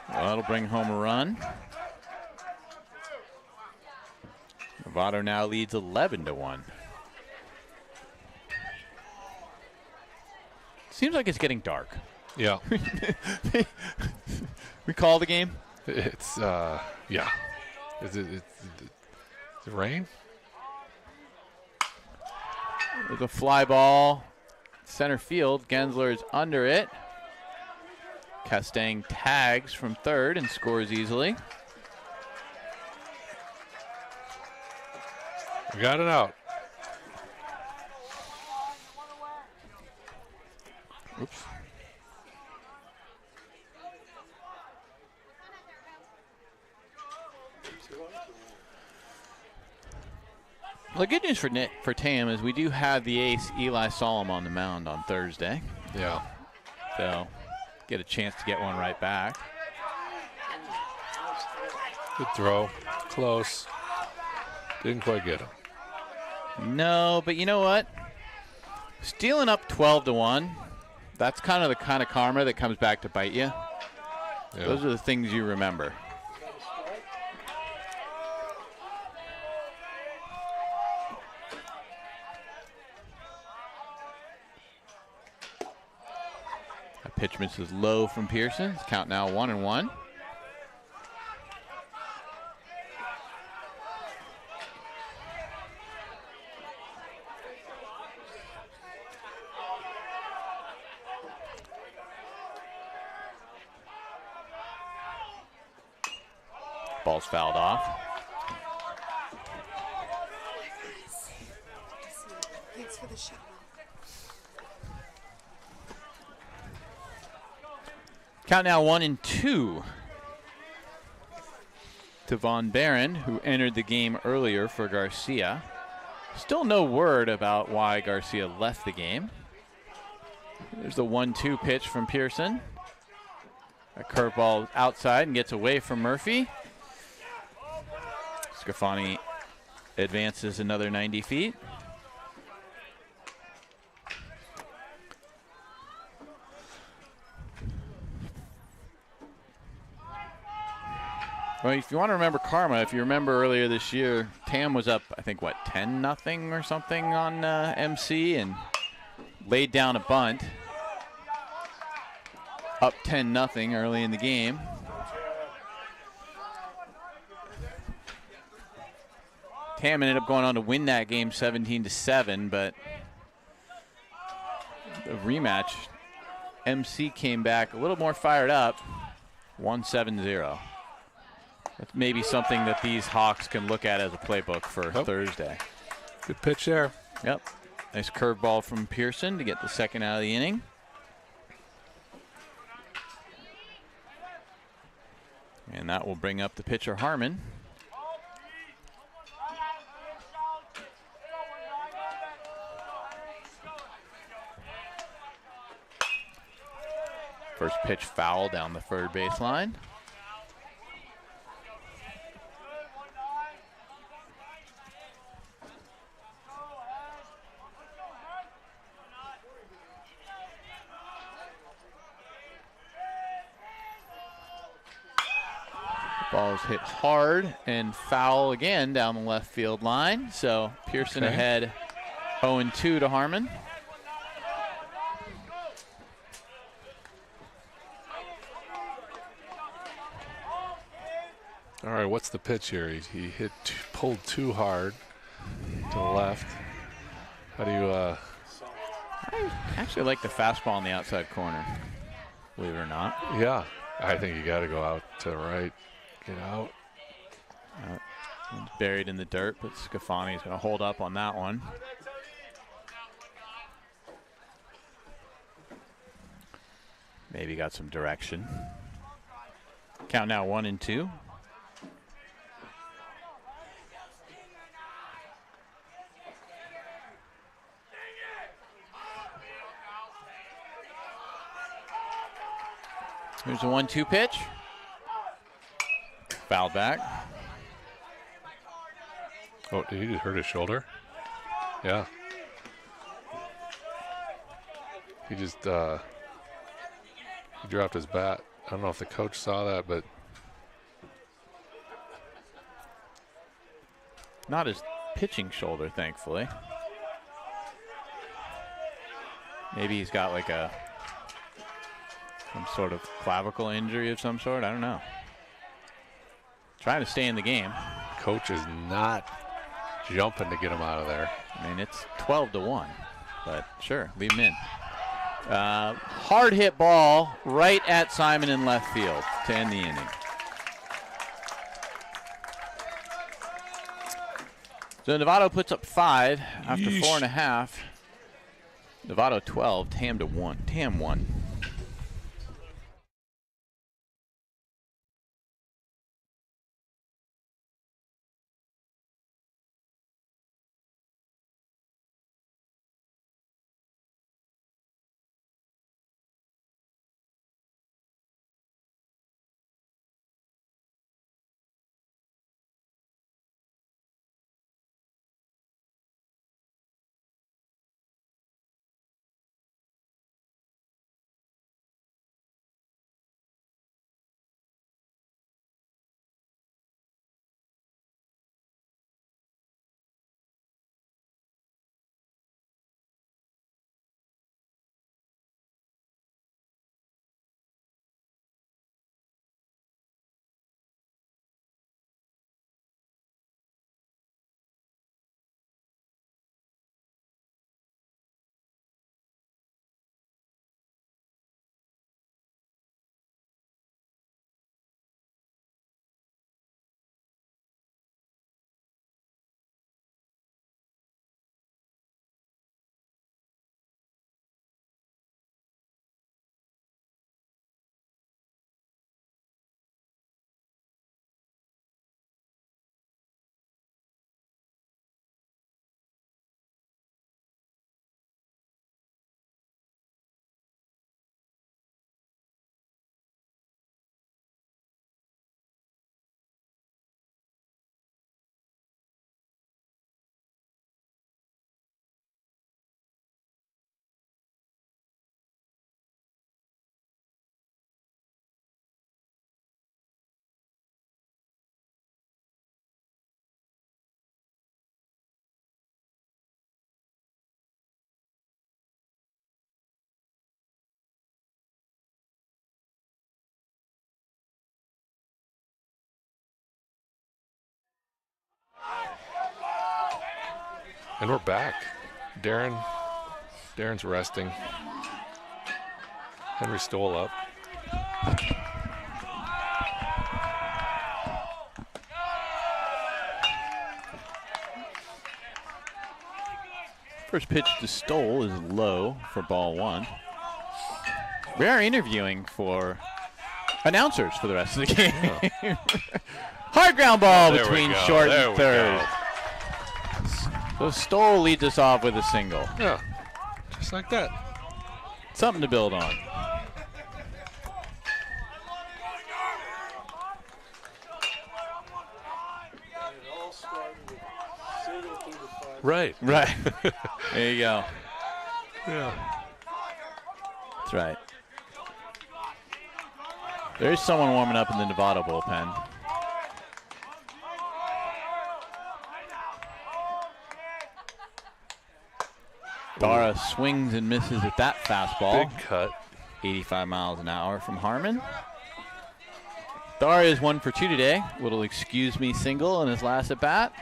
S2: Well, that'll bring home a run. Novato now leads 11-1. Seems like it's getting dark.
S1: Yeah.
S2: We call the game?
S1: It's, yeah. Is it rain?
S2: There's a fly ball. Center field. Gensler is under it. Castang tags from third and scores easily.
S1: We got it out.
S2: Oops. Well, the good news for Tam is we do have the ace Eli Solom on the mound on Thursday.
S1: Yeah.
S2: So get a chance to get one right back.
S1: Good throw. Close. Didn't quite get him.
S2: No, but you know what? Stealing up 12-1, that's kind of karma that comes back to bite you.
S1: Yeah.
S2: Those are the things you remember. That pitch misses low from Pearson. It's count now 1-1. Ball's fouled off.
S3: Thanks for the shout
S2: Count now 1-2. to Von Barron, who entered the game earlier for Garcia. Still no word about why Garcia left the game. There's the 1-2 pitch from Pearson. A curveball outside and gets away from Murphy. Scafani advances another 90 feet. Well, if you want to remember karma, if you remember earlier this year, Tam was up, I think, what, 10-0 or something on MC and laid down a bunt. Up 10-0 early in the game. Tam ended up going on to win that game 17-7, but the rematch, MC came back a little more fired up, 1-7-0. That's maybe something that these Hawks can look at as a playbook for Thursday.
S1: Good pitch there.
S2: Yep. Nice curveball from Pearson to get the second out of the inning. And that will bring up the pitcher, Harmon. First pitch foul down the third baseline. Ball's hit hard and foul again down the left field line. So Pearson ahead 0-2 to Harmon.
S1: All right, what's the pitch here? He pulled too hard to the left. How do you?
S2: I actually like the fastball on the outside corner, believe it or not.
S1: Yeah, I think you got to go out to the right. Get out.
S2: It's buried in the dirt, but Scafani's going to hold up on that one. Maybe got some direction. Count now 1-2. Here's a 1-2 pitch. Fouled back.
S1: Oh, did he just hurt his shoulder? Yeah. He just he dropped his bat. I don't know if the coach saw that, but
S2: not his pitching shoulder, thankfully. Maybe he's got like some sort of clavicle injury of some sort. I don't know. Trying to stay in the game.
S1: Coach is not jumping to get him out of there.
S2: I mean, it's 12-1, but sure, leave him in. Hard hit ball right at Simon in left field to end the inning. So Novato puts up 5 after 4.5. Novato 12, Tam 1.
S1: And we're back. Darren's resting. Henry Stoll up.
S2: First pitch to Stoll is low for ball 1. We are interviewing for announcers for the rest of the game.
S1: Yeah.
S2: Hard ground ball
S1: There
S2: between
S1: we go.
S2: short
S1: There
S2: and
S1: we
S2: third.
S1: go.
S2: So Stoll leads us off with a single.
S1: Yeah, just like that.
S2: Something to build on.
S1: Right.
S2: Right. There you go.
S1: Yeah.
S2: That's right. There's someone warming up in the Novato bullpen. Dara swings and misses at that fastball.
S1: Big cut.
S2: 85 miles an hour from Harmon. Dara is 1 for 2 today. Little excuse me single in his last at bat.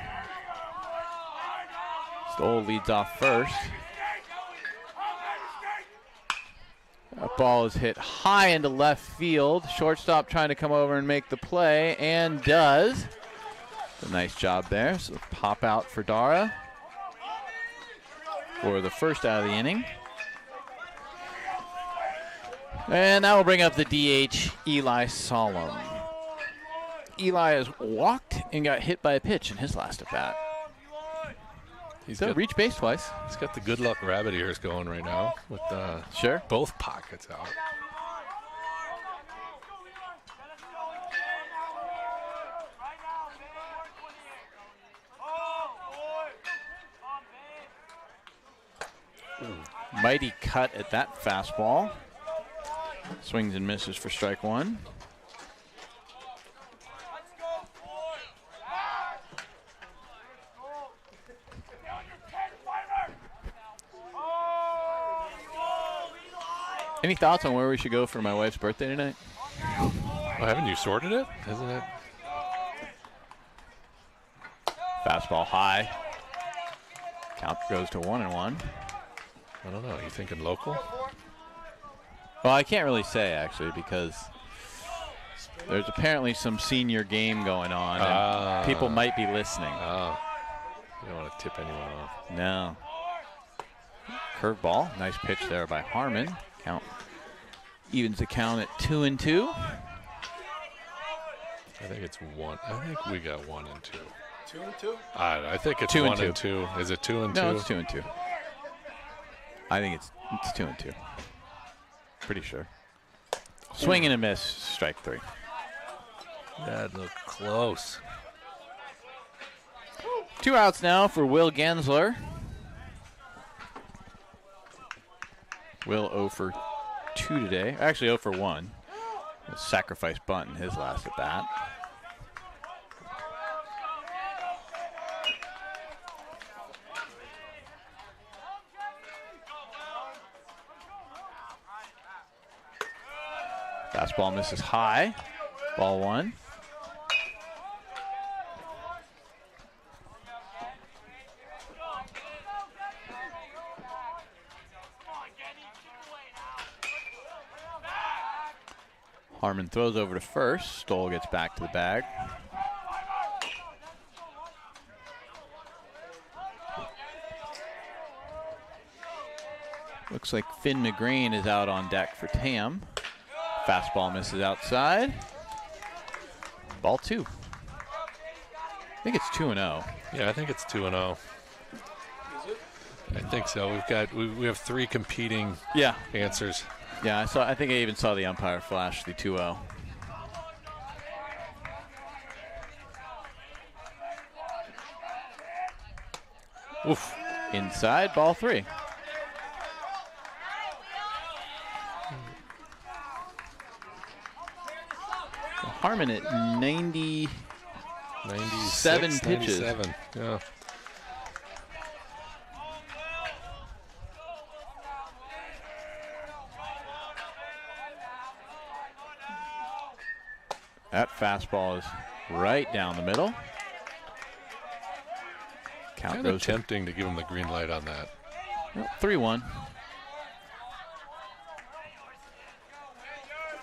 S2: Stoll leads off first. That ball is hit high into left field. Shortstop trying to come over and make the play, and does. A nice job there. So pop out for Dara for the first out of the inning. And that will bring up the DH, Eli Solemn. Eli has walked and got hit by a pitch in his last at bat.
S1: He's
S2: So
S1: got,
S2: reached base twice.
S1: he's got the good luck rabbit ears going right now with
S2: Sure.
S1: both pockets out.
S2: Mighty cut at that fastball. Swings and misses for strike 1. Any thoughts on where we should go for my wife's birthday tonight?
S1: Oh, haven't you sorted it? Isn't it?
S2: Fastball high. Count goes to 1-1.
S1: I don't know. You thinking local?
S2: Well, I can't really say, actually, because there's apparently some senior game going on, and people might be listening.
S1: Oh. You don't want to tip anyone off.
S2: No. Curveball. Nice pitch there by Harmon. Count evens the count at 2-2.
S1: I think it's 1. I think we got 1 and 2.
S3: 2 and 2?
S1: I think it's
S2: 2 and
S1: 1
S2: 2.
S1: and 2. Is it 2 and 2?
S2: No, it's 2-2. I think it's 2-2. Pretty sure. Swing and a miss, strike 3.
S1: That looked close.
S2: 2 outs now for Will Gensler. Will 0 for 2 today. Actually 0 for 1. A sacrifice bunt in his last at bat. Fastball misses high. Ball 1. Harmon throws over to first. Stoll gets back to the bag. Looks like Finn McGrane is out on deck for Tam. Fastball misses outside. Ball 2. I think it's 2-0.
S1: Yeah, I think it's 2-0. I think so. We have 3 competing
S2: Yeah.
S1: answers.
S2: Yeah, I think I even saw the umpire flash the 2-0. Oof. Inside, ball 3. Harmon at 97 pitches.
S1: 97. Yeah.
S2: That fastball is right down the middle. Count
S1: kind of
S2: goes
S1: tempting to give him the green light on that.
S2: 3-1.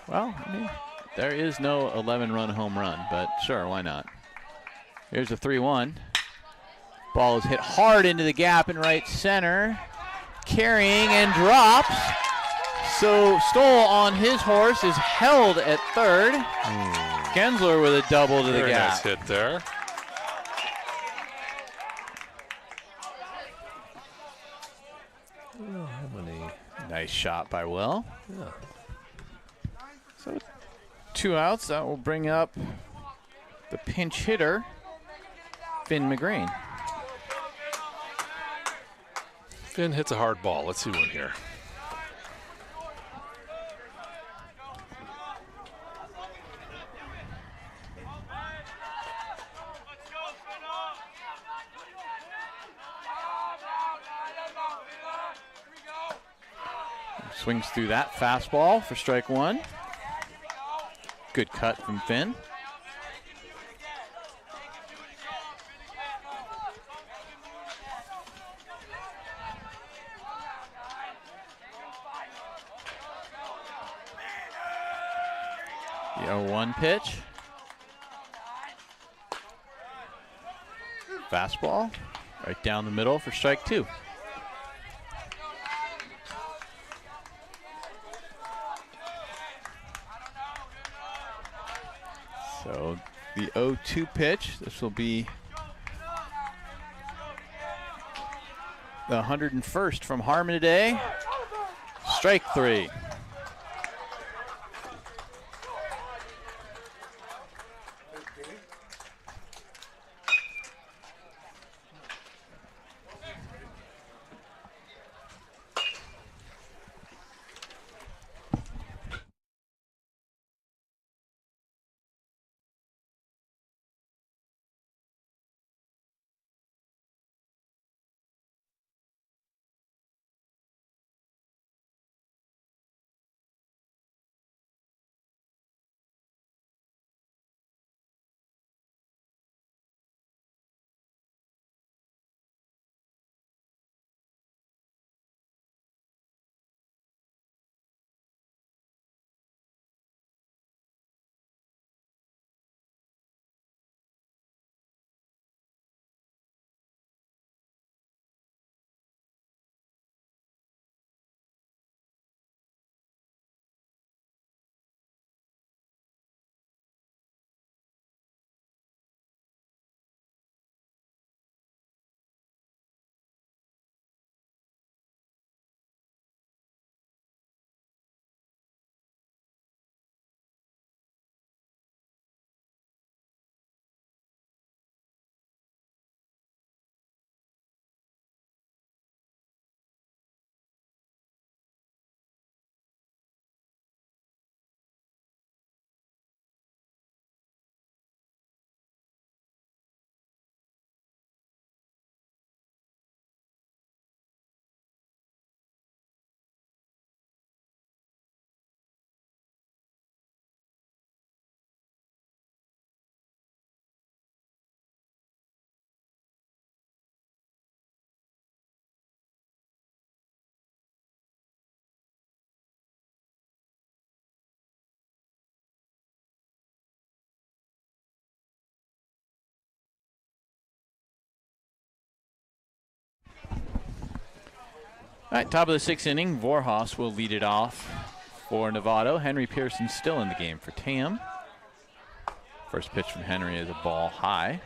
S2: Well, I mean, there is no 11-run home run, but sure, why not? Here's a 3-1. Ball is hit hard into the gap in right center. Carrying and drops. So Stoll on his horse is held at third. Gensler with a double to the
S1: Very
S2: gap.
S1: nice hit there. How many?
S2: Nice shot by Will.
S1: Yeah.
S2: So 2 outs. That will bring up the pinch hitter, Finn McGreen.
S1: Finn hits a hard ball. Let's see one here.
S2: Swings through that fastball for strike one. Good cut from Finn. The 0-1 pitch. Fastball right down the middle for strike two. So the 0-2 pitch, this will be the 101st from Harmon today. Strike three. All right, top of the sixth inning, Vorhas will lead it off for Novato. Henry Pearson still in the game for Tam. First pitch from Henry is a ball high.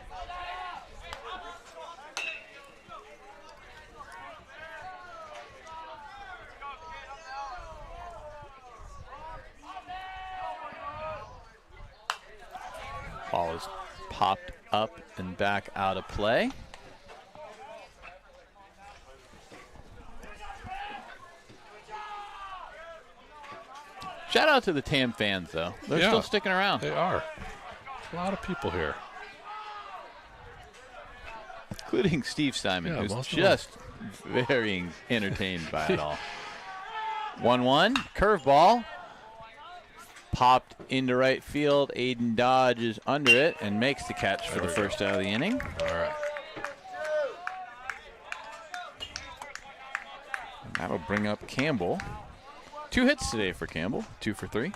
S2: Ball is popped up and back out of play. Shout out to the Tam fans, though. They're still sticking around.
S1: They are. A lot of people here.
S2: Including Steve Simon, who's just very entertained by it all. 1-1, curveball. Popped into right field. Aiden Dodge is under it and makes the catch for the first out of the inning.
S1: All right.
S2: That'll bring up Campbell. 2 hits today for Campbell, 2 for 3.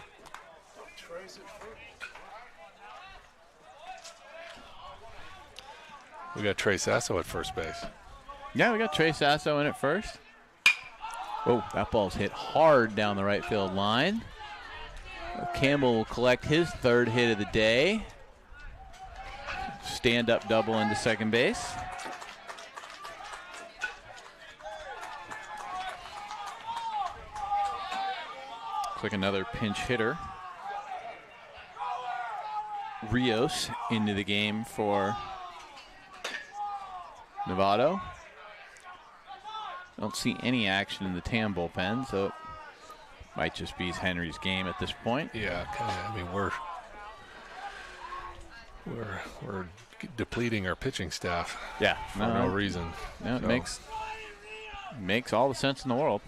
S1: We got Trey Sasso at first base.
S2: Yeah, we got Trey Sasso in at first. Oh, that ball's hit hard down the right field line. Campbell will collect his 3rd hit of the day. Stand-up double into second base. Looks like another pinch hitter. Rios into the game for Novato. Don't see any action in the TAM bullpen, so it might just be Henry's game at this point.
S1: Yeah, kind of. I mean, we're depleting our pitching staff.
S2: Yeah,
S1: for no reason.
S2: No, it makes all the sense in the world.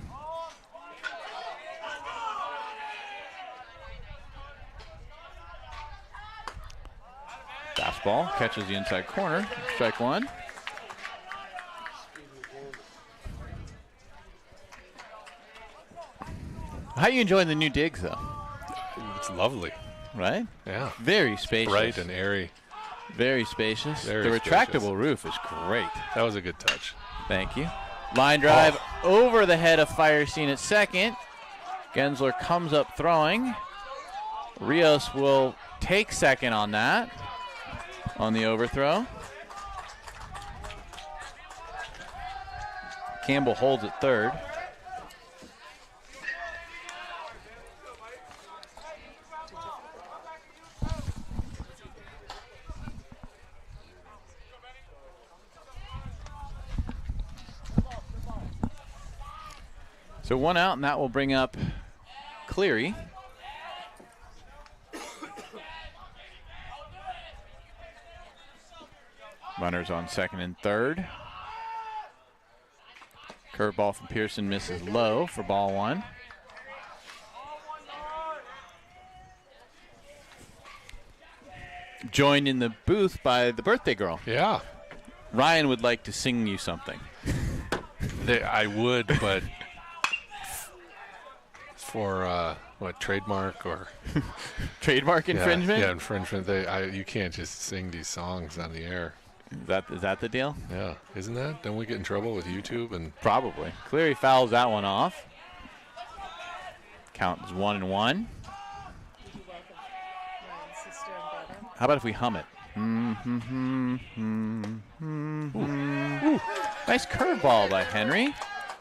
S2: Fastball catches the inside corner. Strike 1. How you enjoying the new digs, though?
S1: It's lovely.
S2: Right?
S1: Yeah.
S2: Very spacious.
S1: Bright and airy.
S2: Very spacious.
S1: Very
S2: the
S1: spacious.
S2: retractable roof is great.
S1: That was a good touch.
S2: Thank you. Line drive over the head of Varisty at second. Gensler comes up throwing. Rios will take second on that, on the overthrow. Campbell holds at third. So 1 out, and that will bring up Cleary. Runners on second and third. Curveball from Pearson misses low for ball 1. Joined in the booth by the birthday girl.
S1: Yeah.
S2: Ryan would like to sing you something.
S1: I would, but for what, trademark or
S2: trademark infringement?
S1: Yeah, infringement. You can't just sing these songs on the air.
S2: Is that the deal?
S1: Yeah, isn't that? Don't we get in trouble with YouTube? And
S2: probably. Cleary fouls that one off. Count is 1-1. How about if we hum it? Ooh. Nice curveball by Henry.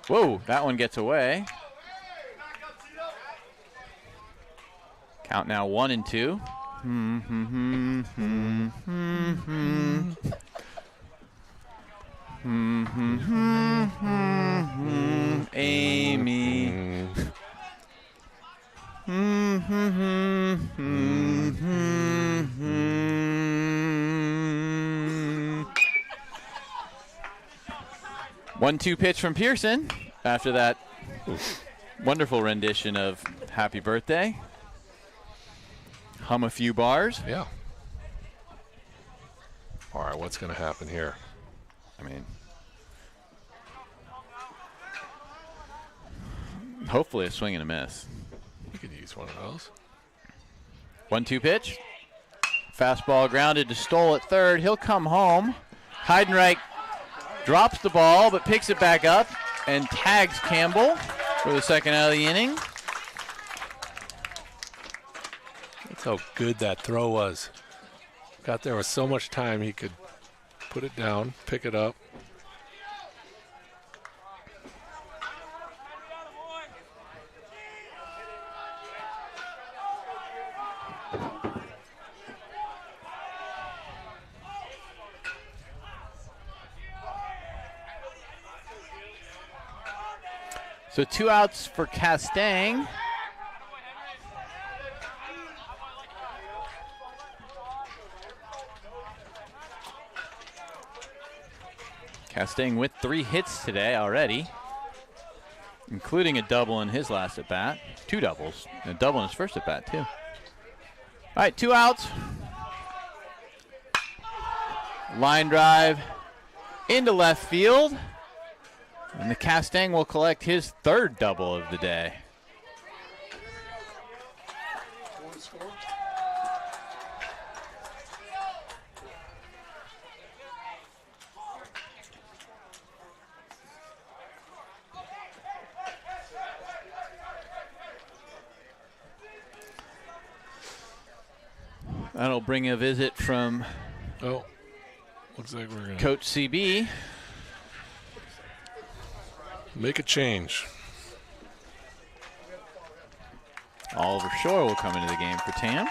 S2: Whoa, that one gets away. Count now 1-2. Amy. 1-2 pitch from Pearson after that wonderful rendition of Happy Birthday. Hum a few bars.
S1: Yeah. All right, what's going to happen here?
S2: I mean, hopefully a swing and a miss.
S1: You could use one of those.
S2: 1-2 pitch. Fastball grounded to Stoll at third. He'll come home. Heidenreich drops the ball but picks it back up and tags Campbell for the second out of the inning.
S1: That's how good that throw was. Got there with so much time he could put it down, pick it up.
S2: So 2 outs for Castang. Castang with 3 hits today already, including a double in his last at bat. 2 doubles, and a double in his first at bat too. All right, 2 outs. Line drive into left field. And the Castang will collect his third double of the day. That'll bring a visit from
S1: looks like we're going to
S2: Coach CB.
S1: make a change.
S2: Oliver Shore will come into the game for Tam.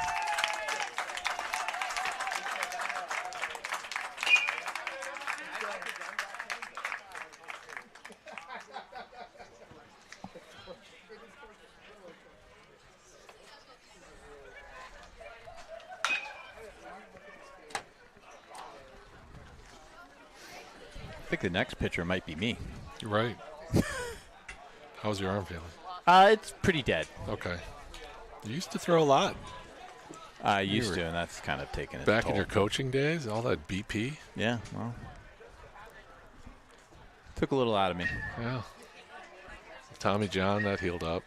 S2: I think the next pitcher might be me.
S1: You're right. How's your arm feeling?
S2: It's pretty dead.
S1: Okay. You used to throw a lot.
S2: I used to, and that's kind of taken its
S1: Back
S2: toll.
S1: in your coaching days, all that BP.
S2: Yeah, well, took a little out of me.
S1: Yeah. Tommy John, that healed up.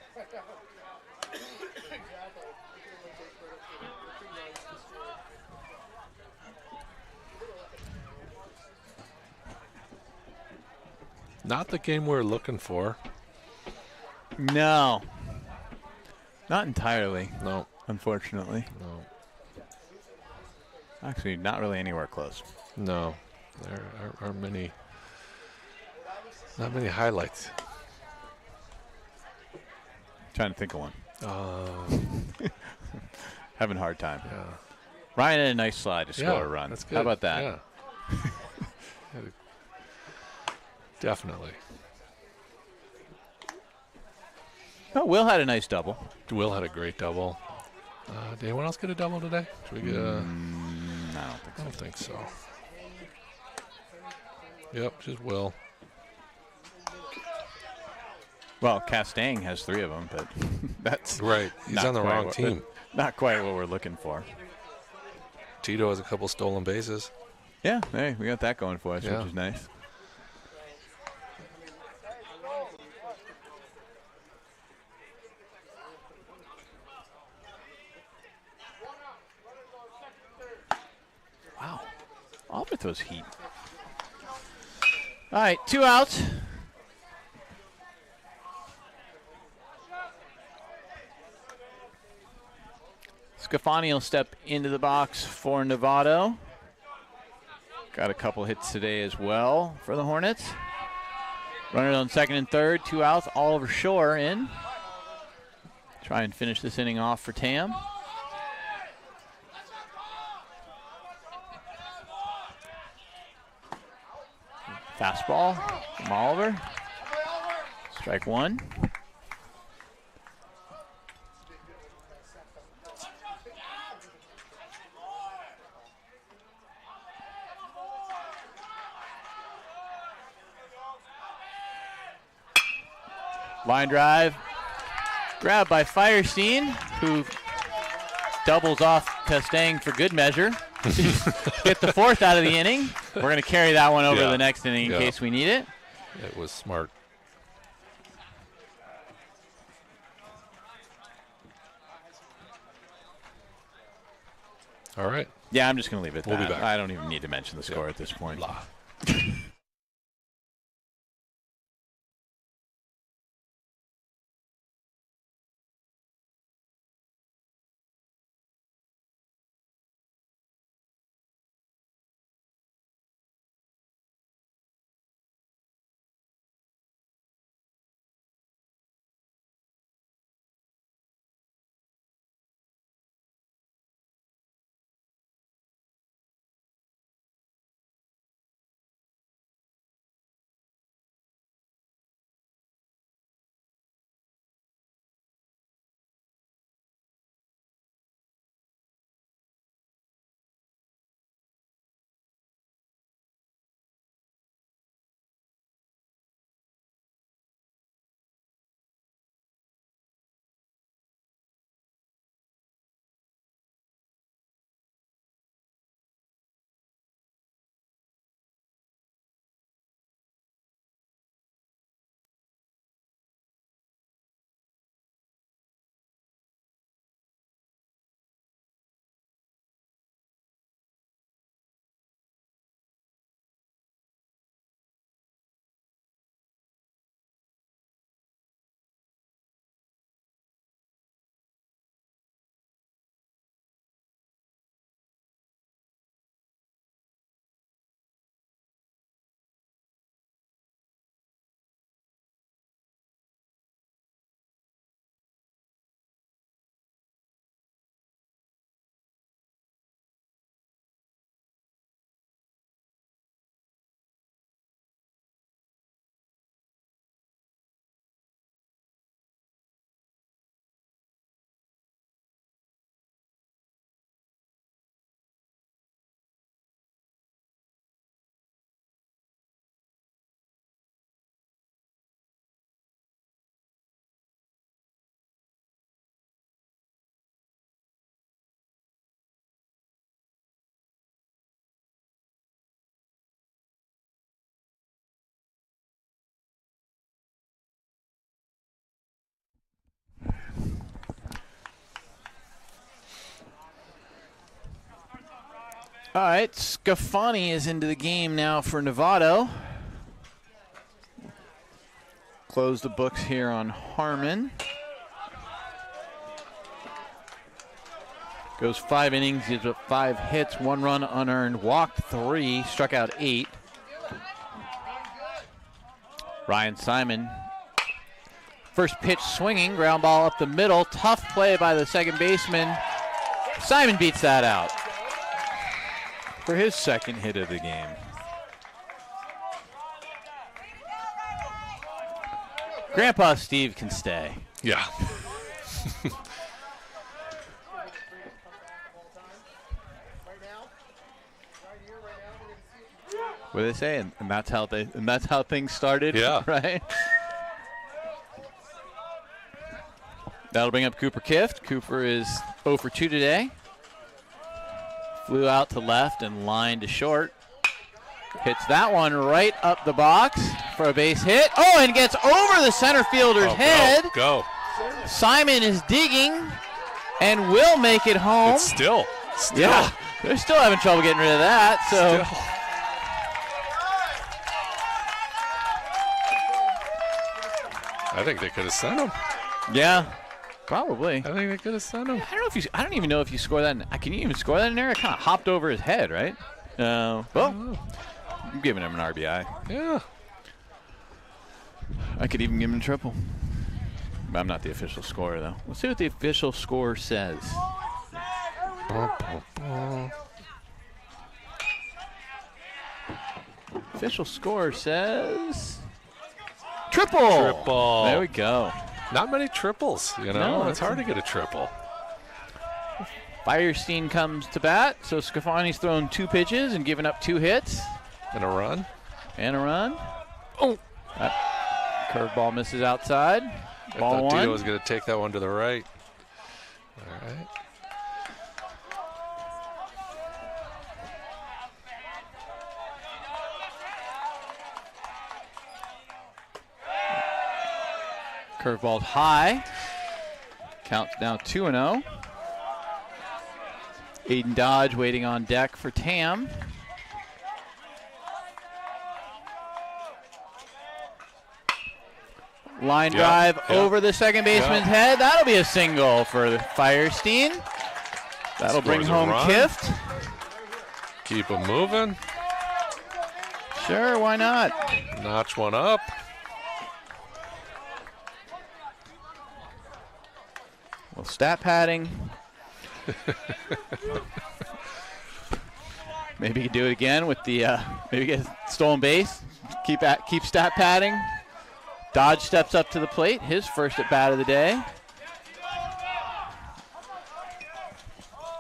S1: Not the game we're looking for.
S2: No. Not entirely.
S1: No.
S2: Unfortunately.
S1: No.
S2: Actually, not really anywhere close.
S1: No. There aren't many. Not many highlights.
S2: Trying to think of one. Having a hard time.
S1: Yeah.
S2: Ryan had a nice slide to score a run.
S1: That's good.
S2: How about that?
S1: Yeah. Definitely.
S2: Oh, Will had a nice double.
S1: Will had a great double. Did anyone else get a double today? Should we get
S2: I don't think
S1: I
S2: so.
S1: don't think so. Yep, just Will.
S2: Well, Castang has 3 of them, but that's
S1: Right. He's
S2: not
S1: on the
S2: quite
S1: wrong
S2: what-
S1: team.
S2: Not quite what we're looking for.
S1: Tito has a couple stolen bases.
S2: Yeah, hey, we got that going for us,
S1: Yeah.
S2: which is nice. Wow. Oliver throws heat. All right, 2 outs. Scafani will step into the box for Novato. Got a couple hits today as well for the Hornets. Runners on second and third, 2 outs. Oliver Shore in. Try and finish this inning off for Tam. Fastball from Oliver. Strike 1. Line drive. Grabbed by Firestein, who doubles off Castang for good measure. Get the 4th out of the inning. We're going to carry that one over to the next inning in case we need it.
S1: It was smart. All right.
S2: Yeah, I'm just going to leave it at
S1: We'll
S2: that.
S1: be back.
S2: I don't even need to mention the score at this point.
S1: Blah.
S2: All right, Scafani is into the game now for Novato. Close the books here on Harmon. Goes 5 innings, gives up 5 hits, 1 run unearned, walked 3, struck out 8. Ryan Simon, first pitch swinging, ground ball up the middle, tough play by the second baseman. Simon beats that out for his second hit of the game. Grandpa Steve can stay.
S1: Yeah.
S2: What do they say? And that's how things started.
S1: Yeah.
S2: Right. That'll bring up Cooper Kift. Cooper is 0 for 2 today. Flew out to left and lined to short. Hits that one right up the box for a base hit. Oh, and gets over the center fielder's head.
S1: Go.
S2: Simon is digging and will make it home.
S1: It's still.
S2: Yeah, they're still having trouble getting rid of that. So.
S1: Still. I think they could have sent him.
S2: Yeah, probably.
S1: I think they could have sent him.
S2: I don't even know if you score that. Can you even score that in there? It kind of hopped over his head, right? Well, I'm giving him an RBI.
S1: Yeah.
S2: I could even give him a triple. But I'm not the official scorer, though. Let's see what the official score says. Official score says triple.
S1: Triple.
S2: There we go.
S1: Not many triples, you know.
S2: No,
S1: it's hard to get a triple.
S2: Varisty comes to bat, so Scafani's thrown 2 pitches and given up 2 hits.
S1: And a run.
S2: And a run.
S1: Oh.
S2: That curveball misses outside.
S1: I
S2: Ball
S1: thought
S2: 1.
S1: Tito was going to take that one to the right. All right.
S2: Curveball's high. Counts now 2-0. Aiden Dodge waiting on deck for Tam. Line drive over the second baseman's head. That'll be a single for Firestein. That'll bring home Kift.
S1: Keep them moving.
S2: Sure, why not?
S1: Notch one up.
S2: Well, stat padding. Maybe you could do it again with the maybe get a stolen base. Keep stat padding. Dodge steps up to the plate. His first at bat of the day.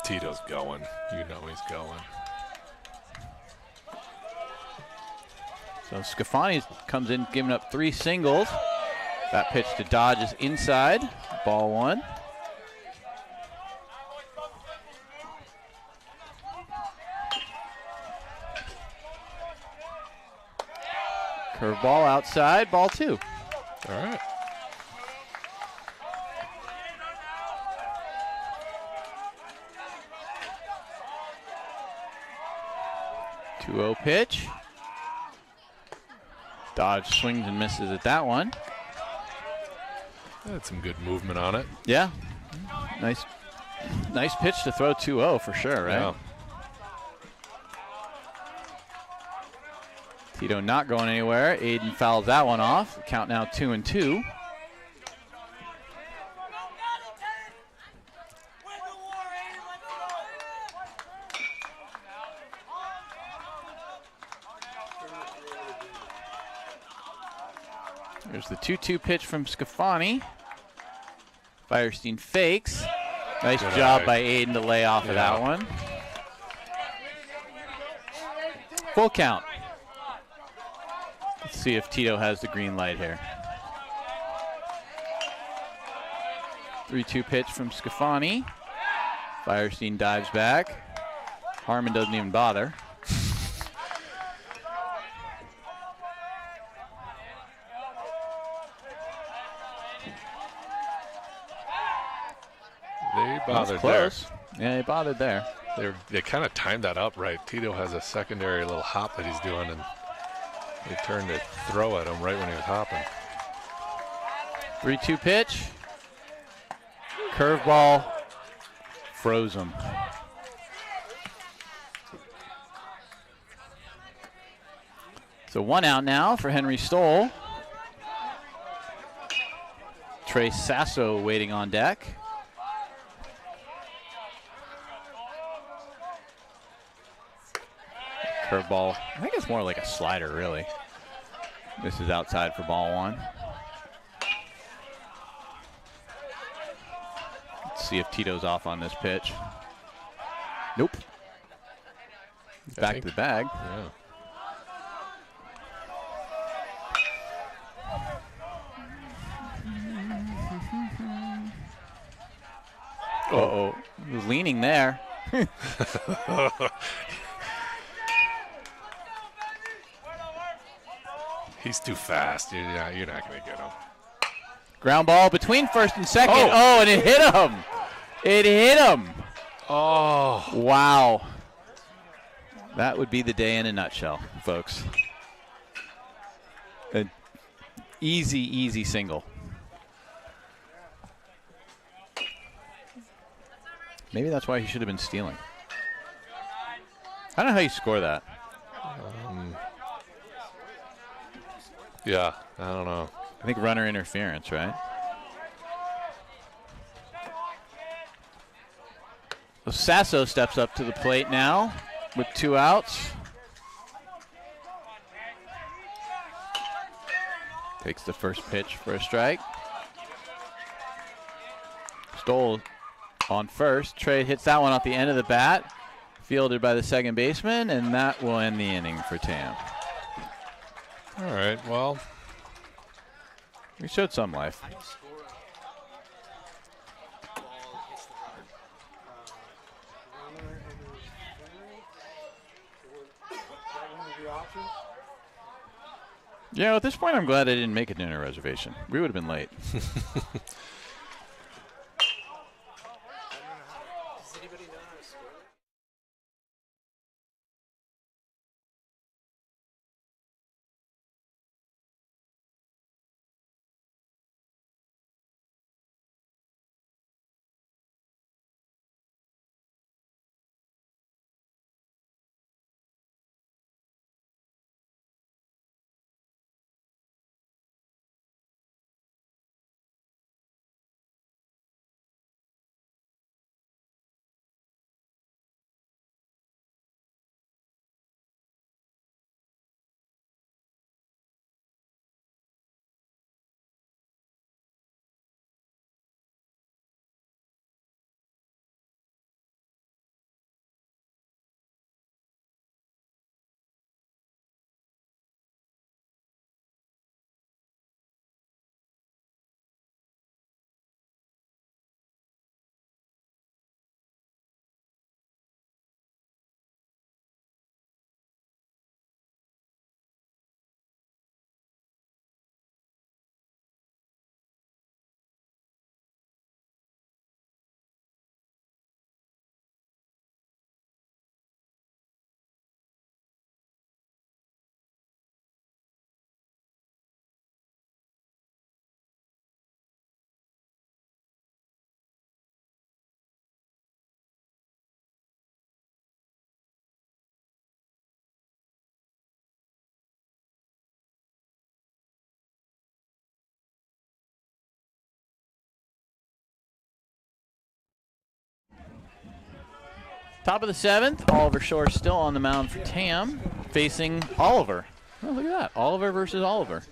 S1: Tito's going. You know he's going.
S2: So Scafani comes in giving up 3 singles. That pitch to Dodge is inside. Ball 1. Curveball outside, ball 2.
S1: All right.
S2: Two-0 pitch. Dodge swings and misses at that one.
S1: Had some good movement on it.
S2: Yeah. Nice pitch to throw 2-0 for sure, right?
S1: Yeah.
S2: Tito not going anywhere. Aiden fouls that one off. Count now 2-2. There's the 2-2 pitch from Scafani. Firestein fakes. Nice job by Aiden to lay off of that one. Full count. Let's see if Tito has the green light here. 3-2 pitch from Scafani. Firestein dives back. Harmon doesn't even bother.
S1: They bothered
S2: close.
S1: there.
S2: Yeah, they bothered there.
S1: They kind of timed that up right. Tito has a secondary little hop that he's doing, and they turned to throw at him right when he was hopping.
S2: 3-2 pitch. Curveball. Froze him. So 1 out now for Henry Stoll. Trey Sasso waiting on deck. Curveball. I think it's more like a slider, really. This is outside for ball 1. Let's see if Tito's off on this pitch. Nope. Back to the bag.
S1: Yeah.
S2: Uh-oh. He was leaning there.
S1: He's too fast. You're not going to get him.
S2: Ground ball between first and second. Oh, and it hit him. It hit him.
S1: Oh.
S2: Wow. That would be the day in a nutshell, folks. An easy, easy single. Maybe that's why he should have been stealing. I don't know how you score that.
S1: Yeah, I don't know.
S2: I think runner interference, right? So Sasso steps up to the plate now with 2 outs. Takes the first pitch for a strike. Stoll on first. Trey hits that one off the end of the bat. Fielded by the second baseman, and that will end the inning for Tam.
S1: All right, well.
S2: We showed some life. Yeah, at this point, I'm glad I didn't make a dinner reservation. We would have been late. Top of the 7th, Oliver Shore still on the mound for Tam, facing Oliver. Oh, look at that. Oliver versus Oliver.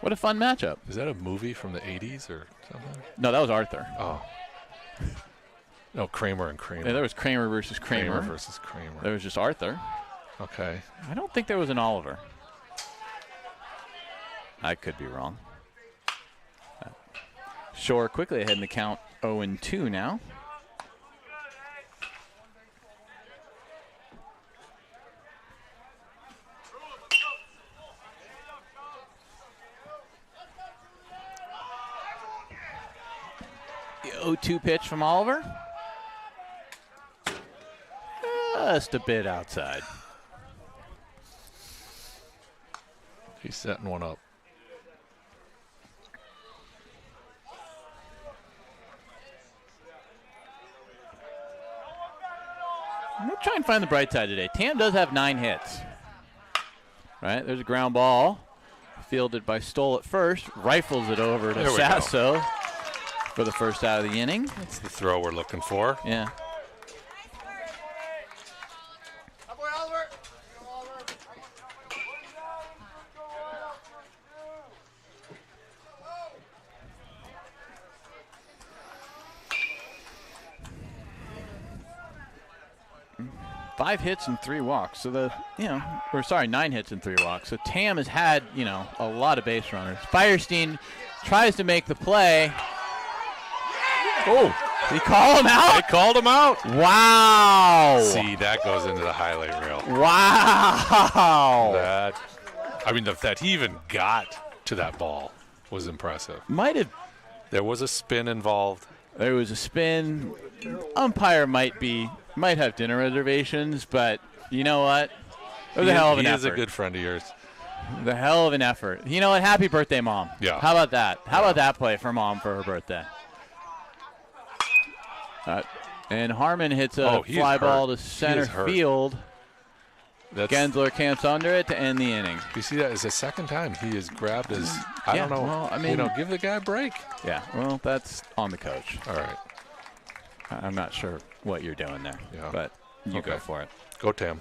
S2: What a fun matchup.
S1: Is that a movie from the 80s or something?
S2: No, that was Arthur.
S1: Oh. No, Kramer and Kramer.
S2: Yeah, there was Kramer versus Kramer.
S1: Kramer versus Kramer.
S2: There was just Arthur.
S1: Okay.
S2: I don't think there was an Oliver. I could be wrong. Shore quickly ahead in the count, 0-2 now. The 0-2 pitch from Oliver. just a bit outside.
S1: He's setting one up.
S2: I'm going to try and find the bright side today. Tam does have 9 hits. Right, there's a ground ball. Fielded by Stoll at first. Rifles it over to Sasso for the first out of the inning.
S1: That's the throw we're looking for.
S2: Yeah. Five hits and 3 walks. So 9 hits and 3 walks. So Tam has had, a lot of base runners. Firestein tries to make the play. Oh, did he call him out?
S1: They called him out.
S2: Wow.
S1: See, that goes into the highlight reel.
S2: Wow.
S1: That he even got to that ball was impressive. There was a spin involved.
S2: There was a spin. Umpire might have dinner reservations, but you know what? It was a hell of an effort.
S1: He is a good friend of yours.
S2: The hell of an effort. You know what? Happy birthday, Mom.
S1: Yeah.
S2: How about that? How about that play for Mom for her birthday? And Harmon hits a fly ball to center field. Gensler camps under it to end the inning.
S1: You see that? It's the second time he has grabbed his. I don't know. Well, give the guy a break.
S2: Yeah. Well, that's on the coach.
S1: All right.
S2: I'm not sure what you're doing there, but you go for it.
S1: Go, Tam.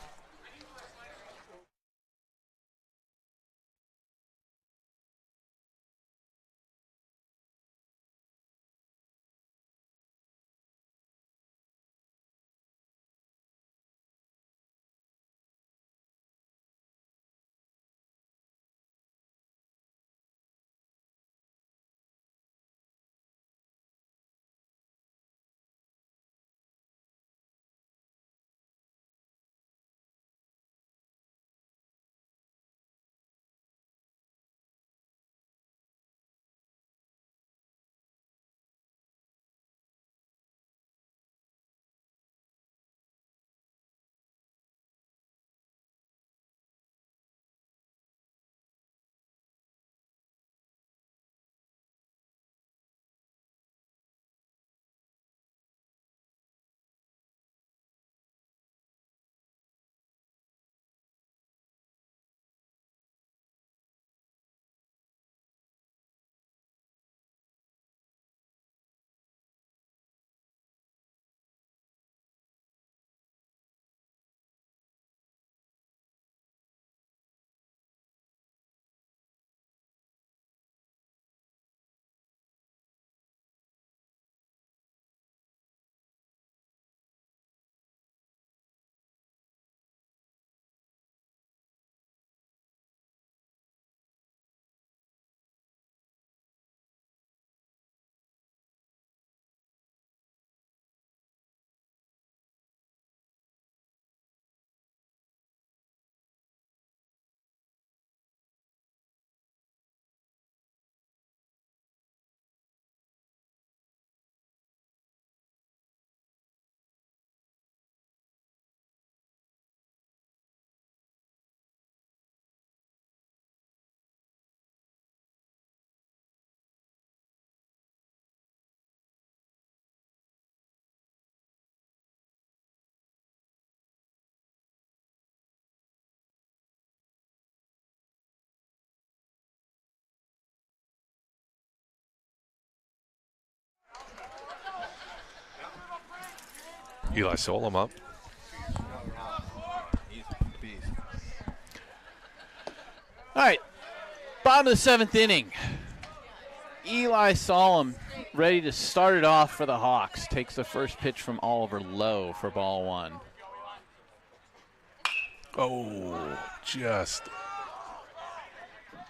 S1: Eli Solom up.
S2: All right, bottom of the 7th inning. Eli Solom ready to start it off for the Hawks. Takes the first pitch from Oliver Lowe for ball 1.
S1: Oh, just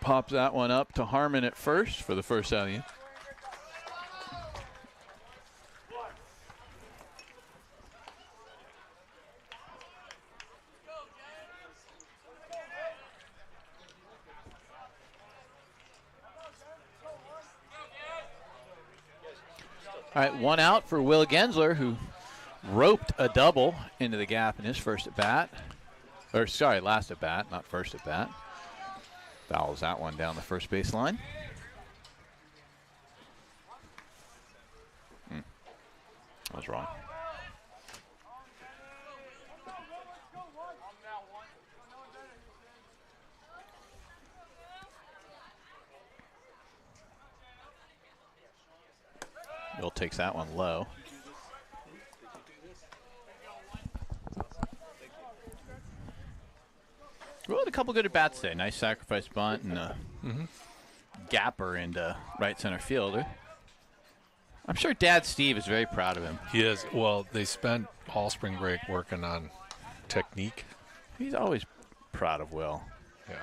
S2: pops that one up to Harmon at first for the first out of the inning. All right, 1 out for Will Gensler, who roped a double into the gap in his first at bat. Or, sorry, last at bat, not first at bat. Fouls that one down the first baseline. I was wrong. Bill takes that one low. We had a couple good at-bats today. Nice sacrifice bunt and a gapper into right center fielder. I'm sure Dad Steve is very proud of him.
S1: He is. Well, they spent all spring break working on technique.
S2: He's always proud of Will.
S1: Yeah.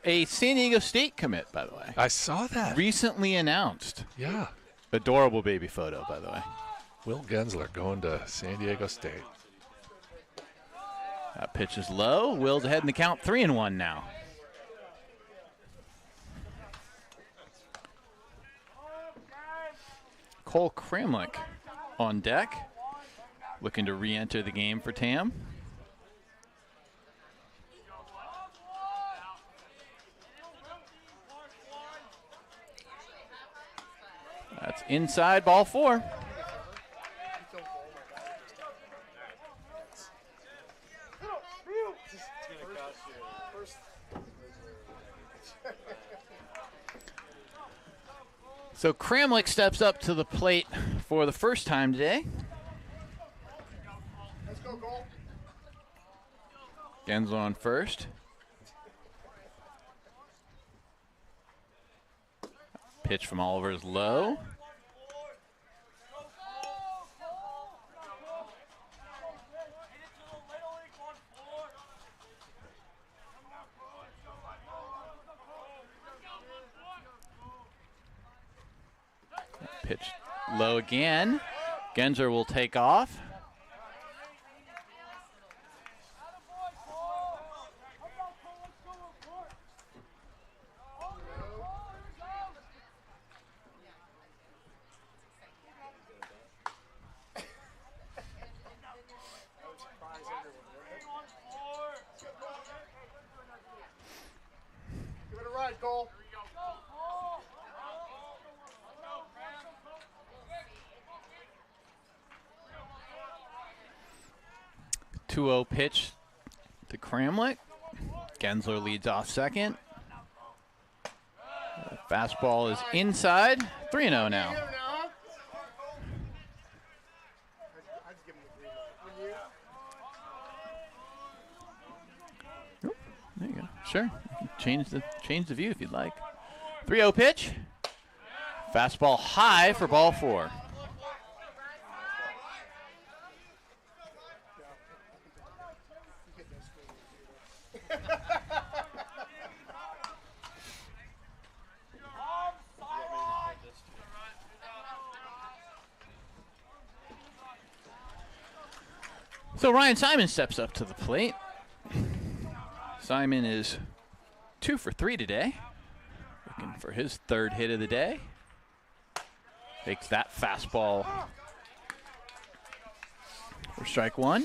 S2: A San Diego State commit, by the way.
S1: I saw that.
S2: Recently announced.
S1: Yeah.
S2: Adorable baby photo, by the way.
S1: Will Gensler going to San Diego State.
S2: That pitch is low. Will's ahead in the count, 3-1 now. Cole Kramlich on deck, looking to re-enter the game for Tam. That's inside, ball 4. So Kramlich steps up to the plate for the first time today.
S3: Let's go, Cole.
S2: Gensler on first. Pitch from Oliver is low. Pitch low again. Gensler will take off.
S3: Give it a ride, Cole.
S2: 2-0 pitch to Kramlich. Gensler leads off second. Fastball is inside. 3-0 now.
S3: I just give him the green light.
S2: Oop, there you go. Sure. You can change the view if you'd like. 3-0 pitch. Fastball high for ball 4. So Ryan Simon steps up to the plate. Simon is 2 for 3 today. Looking for his third hit of the day. Takes that fastball for strike 1.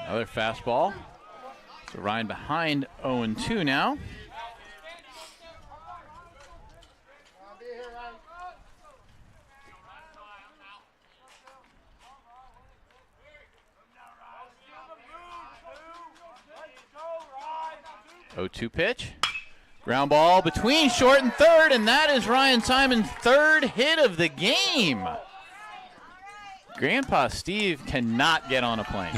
S2: Another fastball. So Ryan behind 0-2 now. Oh, 0-2 pitch. Ground ball between short and third, and that is Ryan Simon's third hit of the game. Grandpa Steve cannot get on a plane.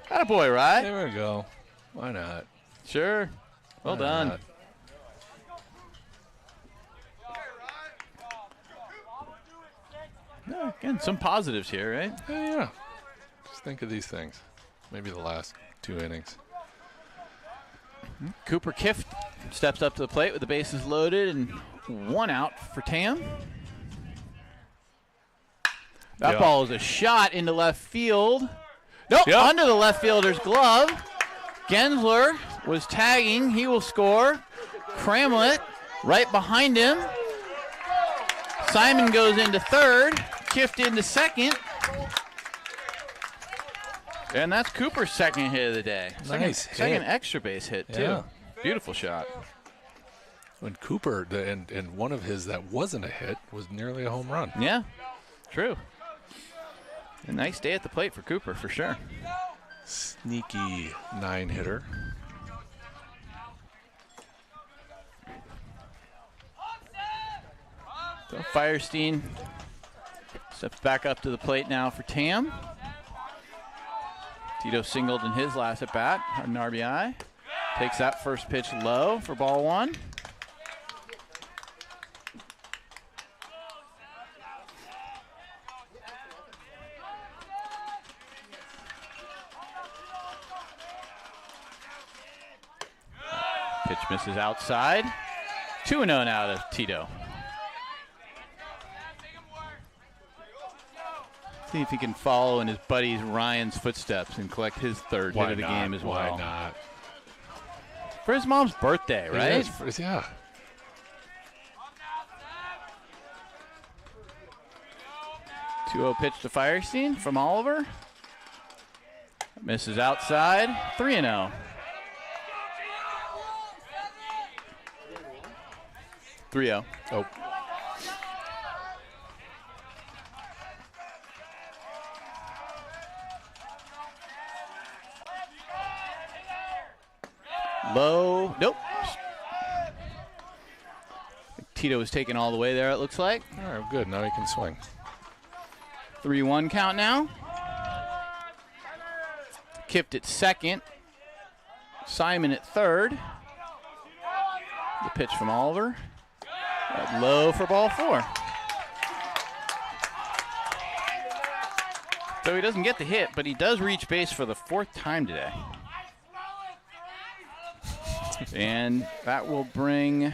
S2: Attaboy, right?
S1: There we go. Why not?
S2: Sure. Well
S1: Why
S2: done.
S1: not?
S2: Yeah, again, some positives here, right?
S1: Yeah. Just think of these things. Maybe the last 2 innings.
S2: Cooper Kift steps up to the plate with the bases loaded and 1 out for Tam. That ball is a shot into left field. Nope, under the left fielder's glove. Gensler was tagging. He will score. Cramlett right behind him. Simon goes into third. Kift into second. And that's Cooper's second hit of the day.
S1: Nice
S2: Second
S1: hit.
S2: extra base hit, too.
S1: Yeah.
S2: Beautiful shot.
S1: When Cooper, and one of his that wasn't a hit was nearly a home run.
S2: Yeah, true. A nice day at the plate for Cooper, for sure.
S1: Sneaky 9-hitter.
S2: So Firestein steps back up to the plate now for Tam. Tito singled in his last at bat, an RBI. Takes that first pitch low for ball one. Pitch misses outside. 2-0 now to Tito. See if he can follow in his buddy Ryan's footsteps and collect his third hit of the game as well.
S1: Why not?
S2: For his mom's birthday, right?
S1: It is, yeah.
S2: Two-0 pitch to Firestein from Oliver. Misses outside. 3-0. 3-0.
S1: Oh.
S2: Low. Nope. Tito is taken all the way there, it looks like.
S1: All right, good. Now he can swing.
S2: 3-1 count now. Kipped at second. Simon at third. The pitch from Oliver. Low for ball four. So he doesn't get the hit, but he does reach base for the fourth time today. And that will bring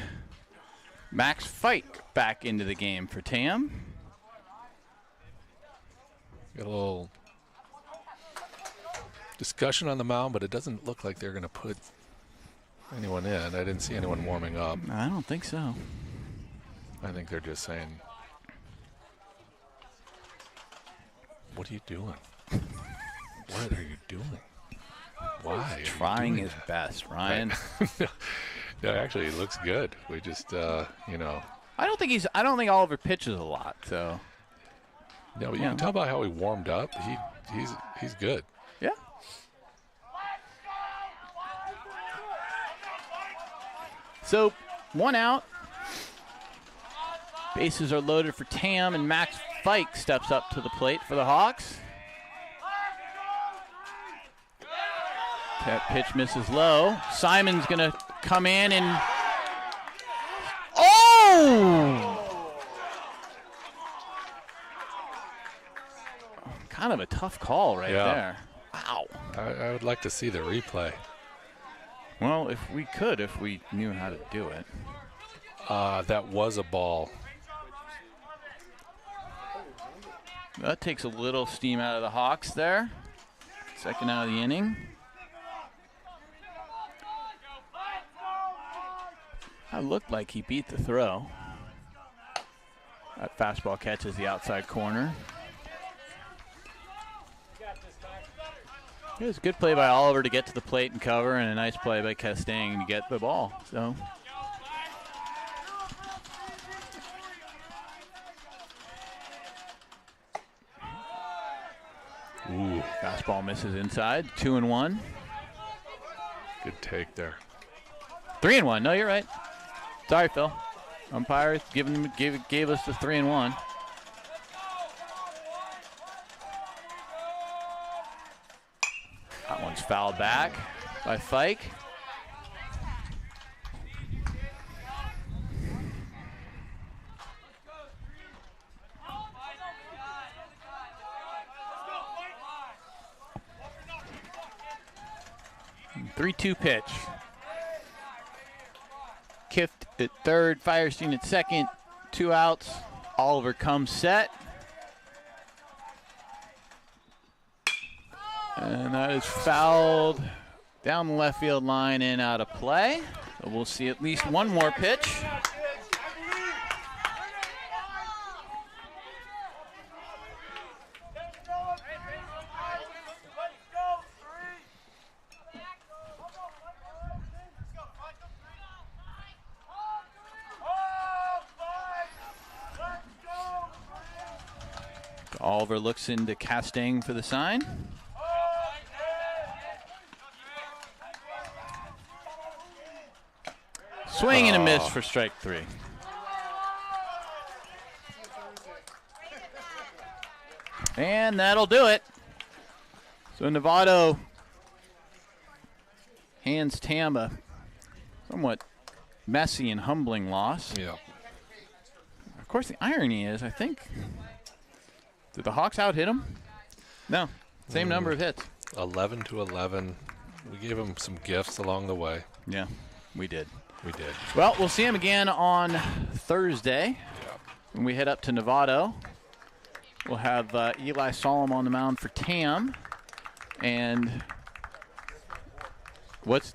S2: Max Fike back into the game for Tam.
S1: Got a little discussion on the mound, but it doesn't look like they're going to put anyone in. I didn't see anyone warming up.
S2: I don't think so.
S1: I think they're just saying, what are you doing? What are you doing? Why? are you
S2: Trying
S1: doing
S2: his
S1: that?
S2: best, Ryan.
S1: No, actually, it looks good. We just, you know.
S2: I don't think Oliver pitches a lot, so.
S1: No, but you
S2: Yeah.
S1: can tell by how he warmed up. He's good.
S2: Yeah. So, one out. Bases are loaded for Tam, and Max Fike steps up to the plate for the Hawks. That pitch misses low. Simon's going to come in and... Oh! Kind of a tough call right
S1: Yeah.
S2: there. Wow.
S1: I would like to see the replay.
S2: Well, if we knew how to do it.
S1: That was a ball.
S2: That takes a little steam out of the Hawks there. Second out of the inning. That looked like he beat the throw. That fastball catches the outside corner. It was a good play by Oliver to get to the plate and cover, and a nice play by Castaigne to get the ball. So.
S1: Ooh,
S2: Fastball misses inside. 2-1.
S1: good take there.
S2: 3-1. No, you're right. Sorry, Phil. Umpire gave us the 3-1. That one's fouled back by Fike. Three-two pitch. Kift at third, Firestein at second, 2 outs. Oliver comes set. And that is fouled Down the left field line and out of play. So we'll see at least one more pitch. Oliver looks into Castaigne for the sign. Swing and a miss for strike 3. And that'll do it. So Novato hands Tam a somewhat messy and humbling loss.
S1: Yeah.
S2: Of course, the irony is, I think, did the Hawks out-hit him? No. Same number of hits.
S1: 11 to 11. We gave him some gifts along the way.
S2: Yeah, we did.
S1: We did.
S2: Well, we'll see him again on Thursday when we head up to Novato. We'll have Eli Solom on the mound for Tam. And what's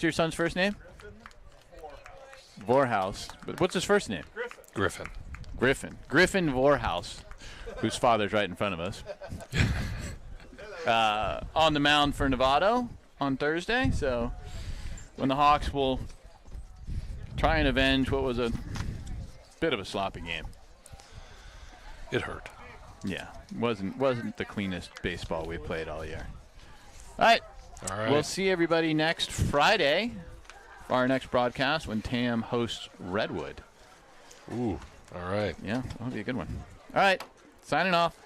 S2: your son's first name? Vorhaus. But what's his first name?
S1: Griffin.
S2: Griffin Vorhaus, whose father's right in front of us. On the mound for Novato on Thursday. So when the Hawks will try and avenge what was a bit of a sloppy game.
S1: It hurt.
S2: Yeah, wasn't the cleanest baseball we played all year. All right. We'll see everybody next Friday for our next broadcast when Tam hosts Redwood.
S1: Ooh, all right.
S2: Yeah, that'll be a good one. All right, signing off.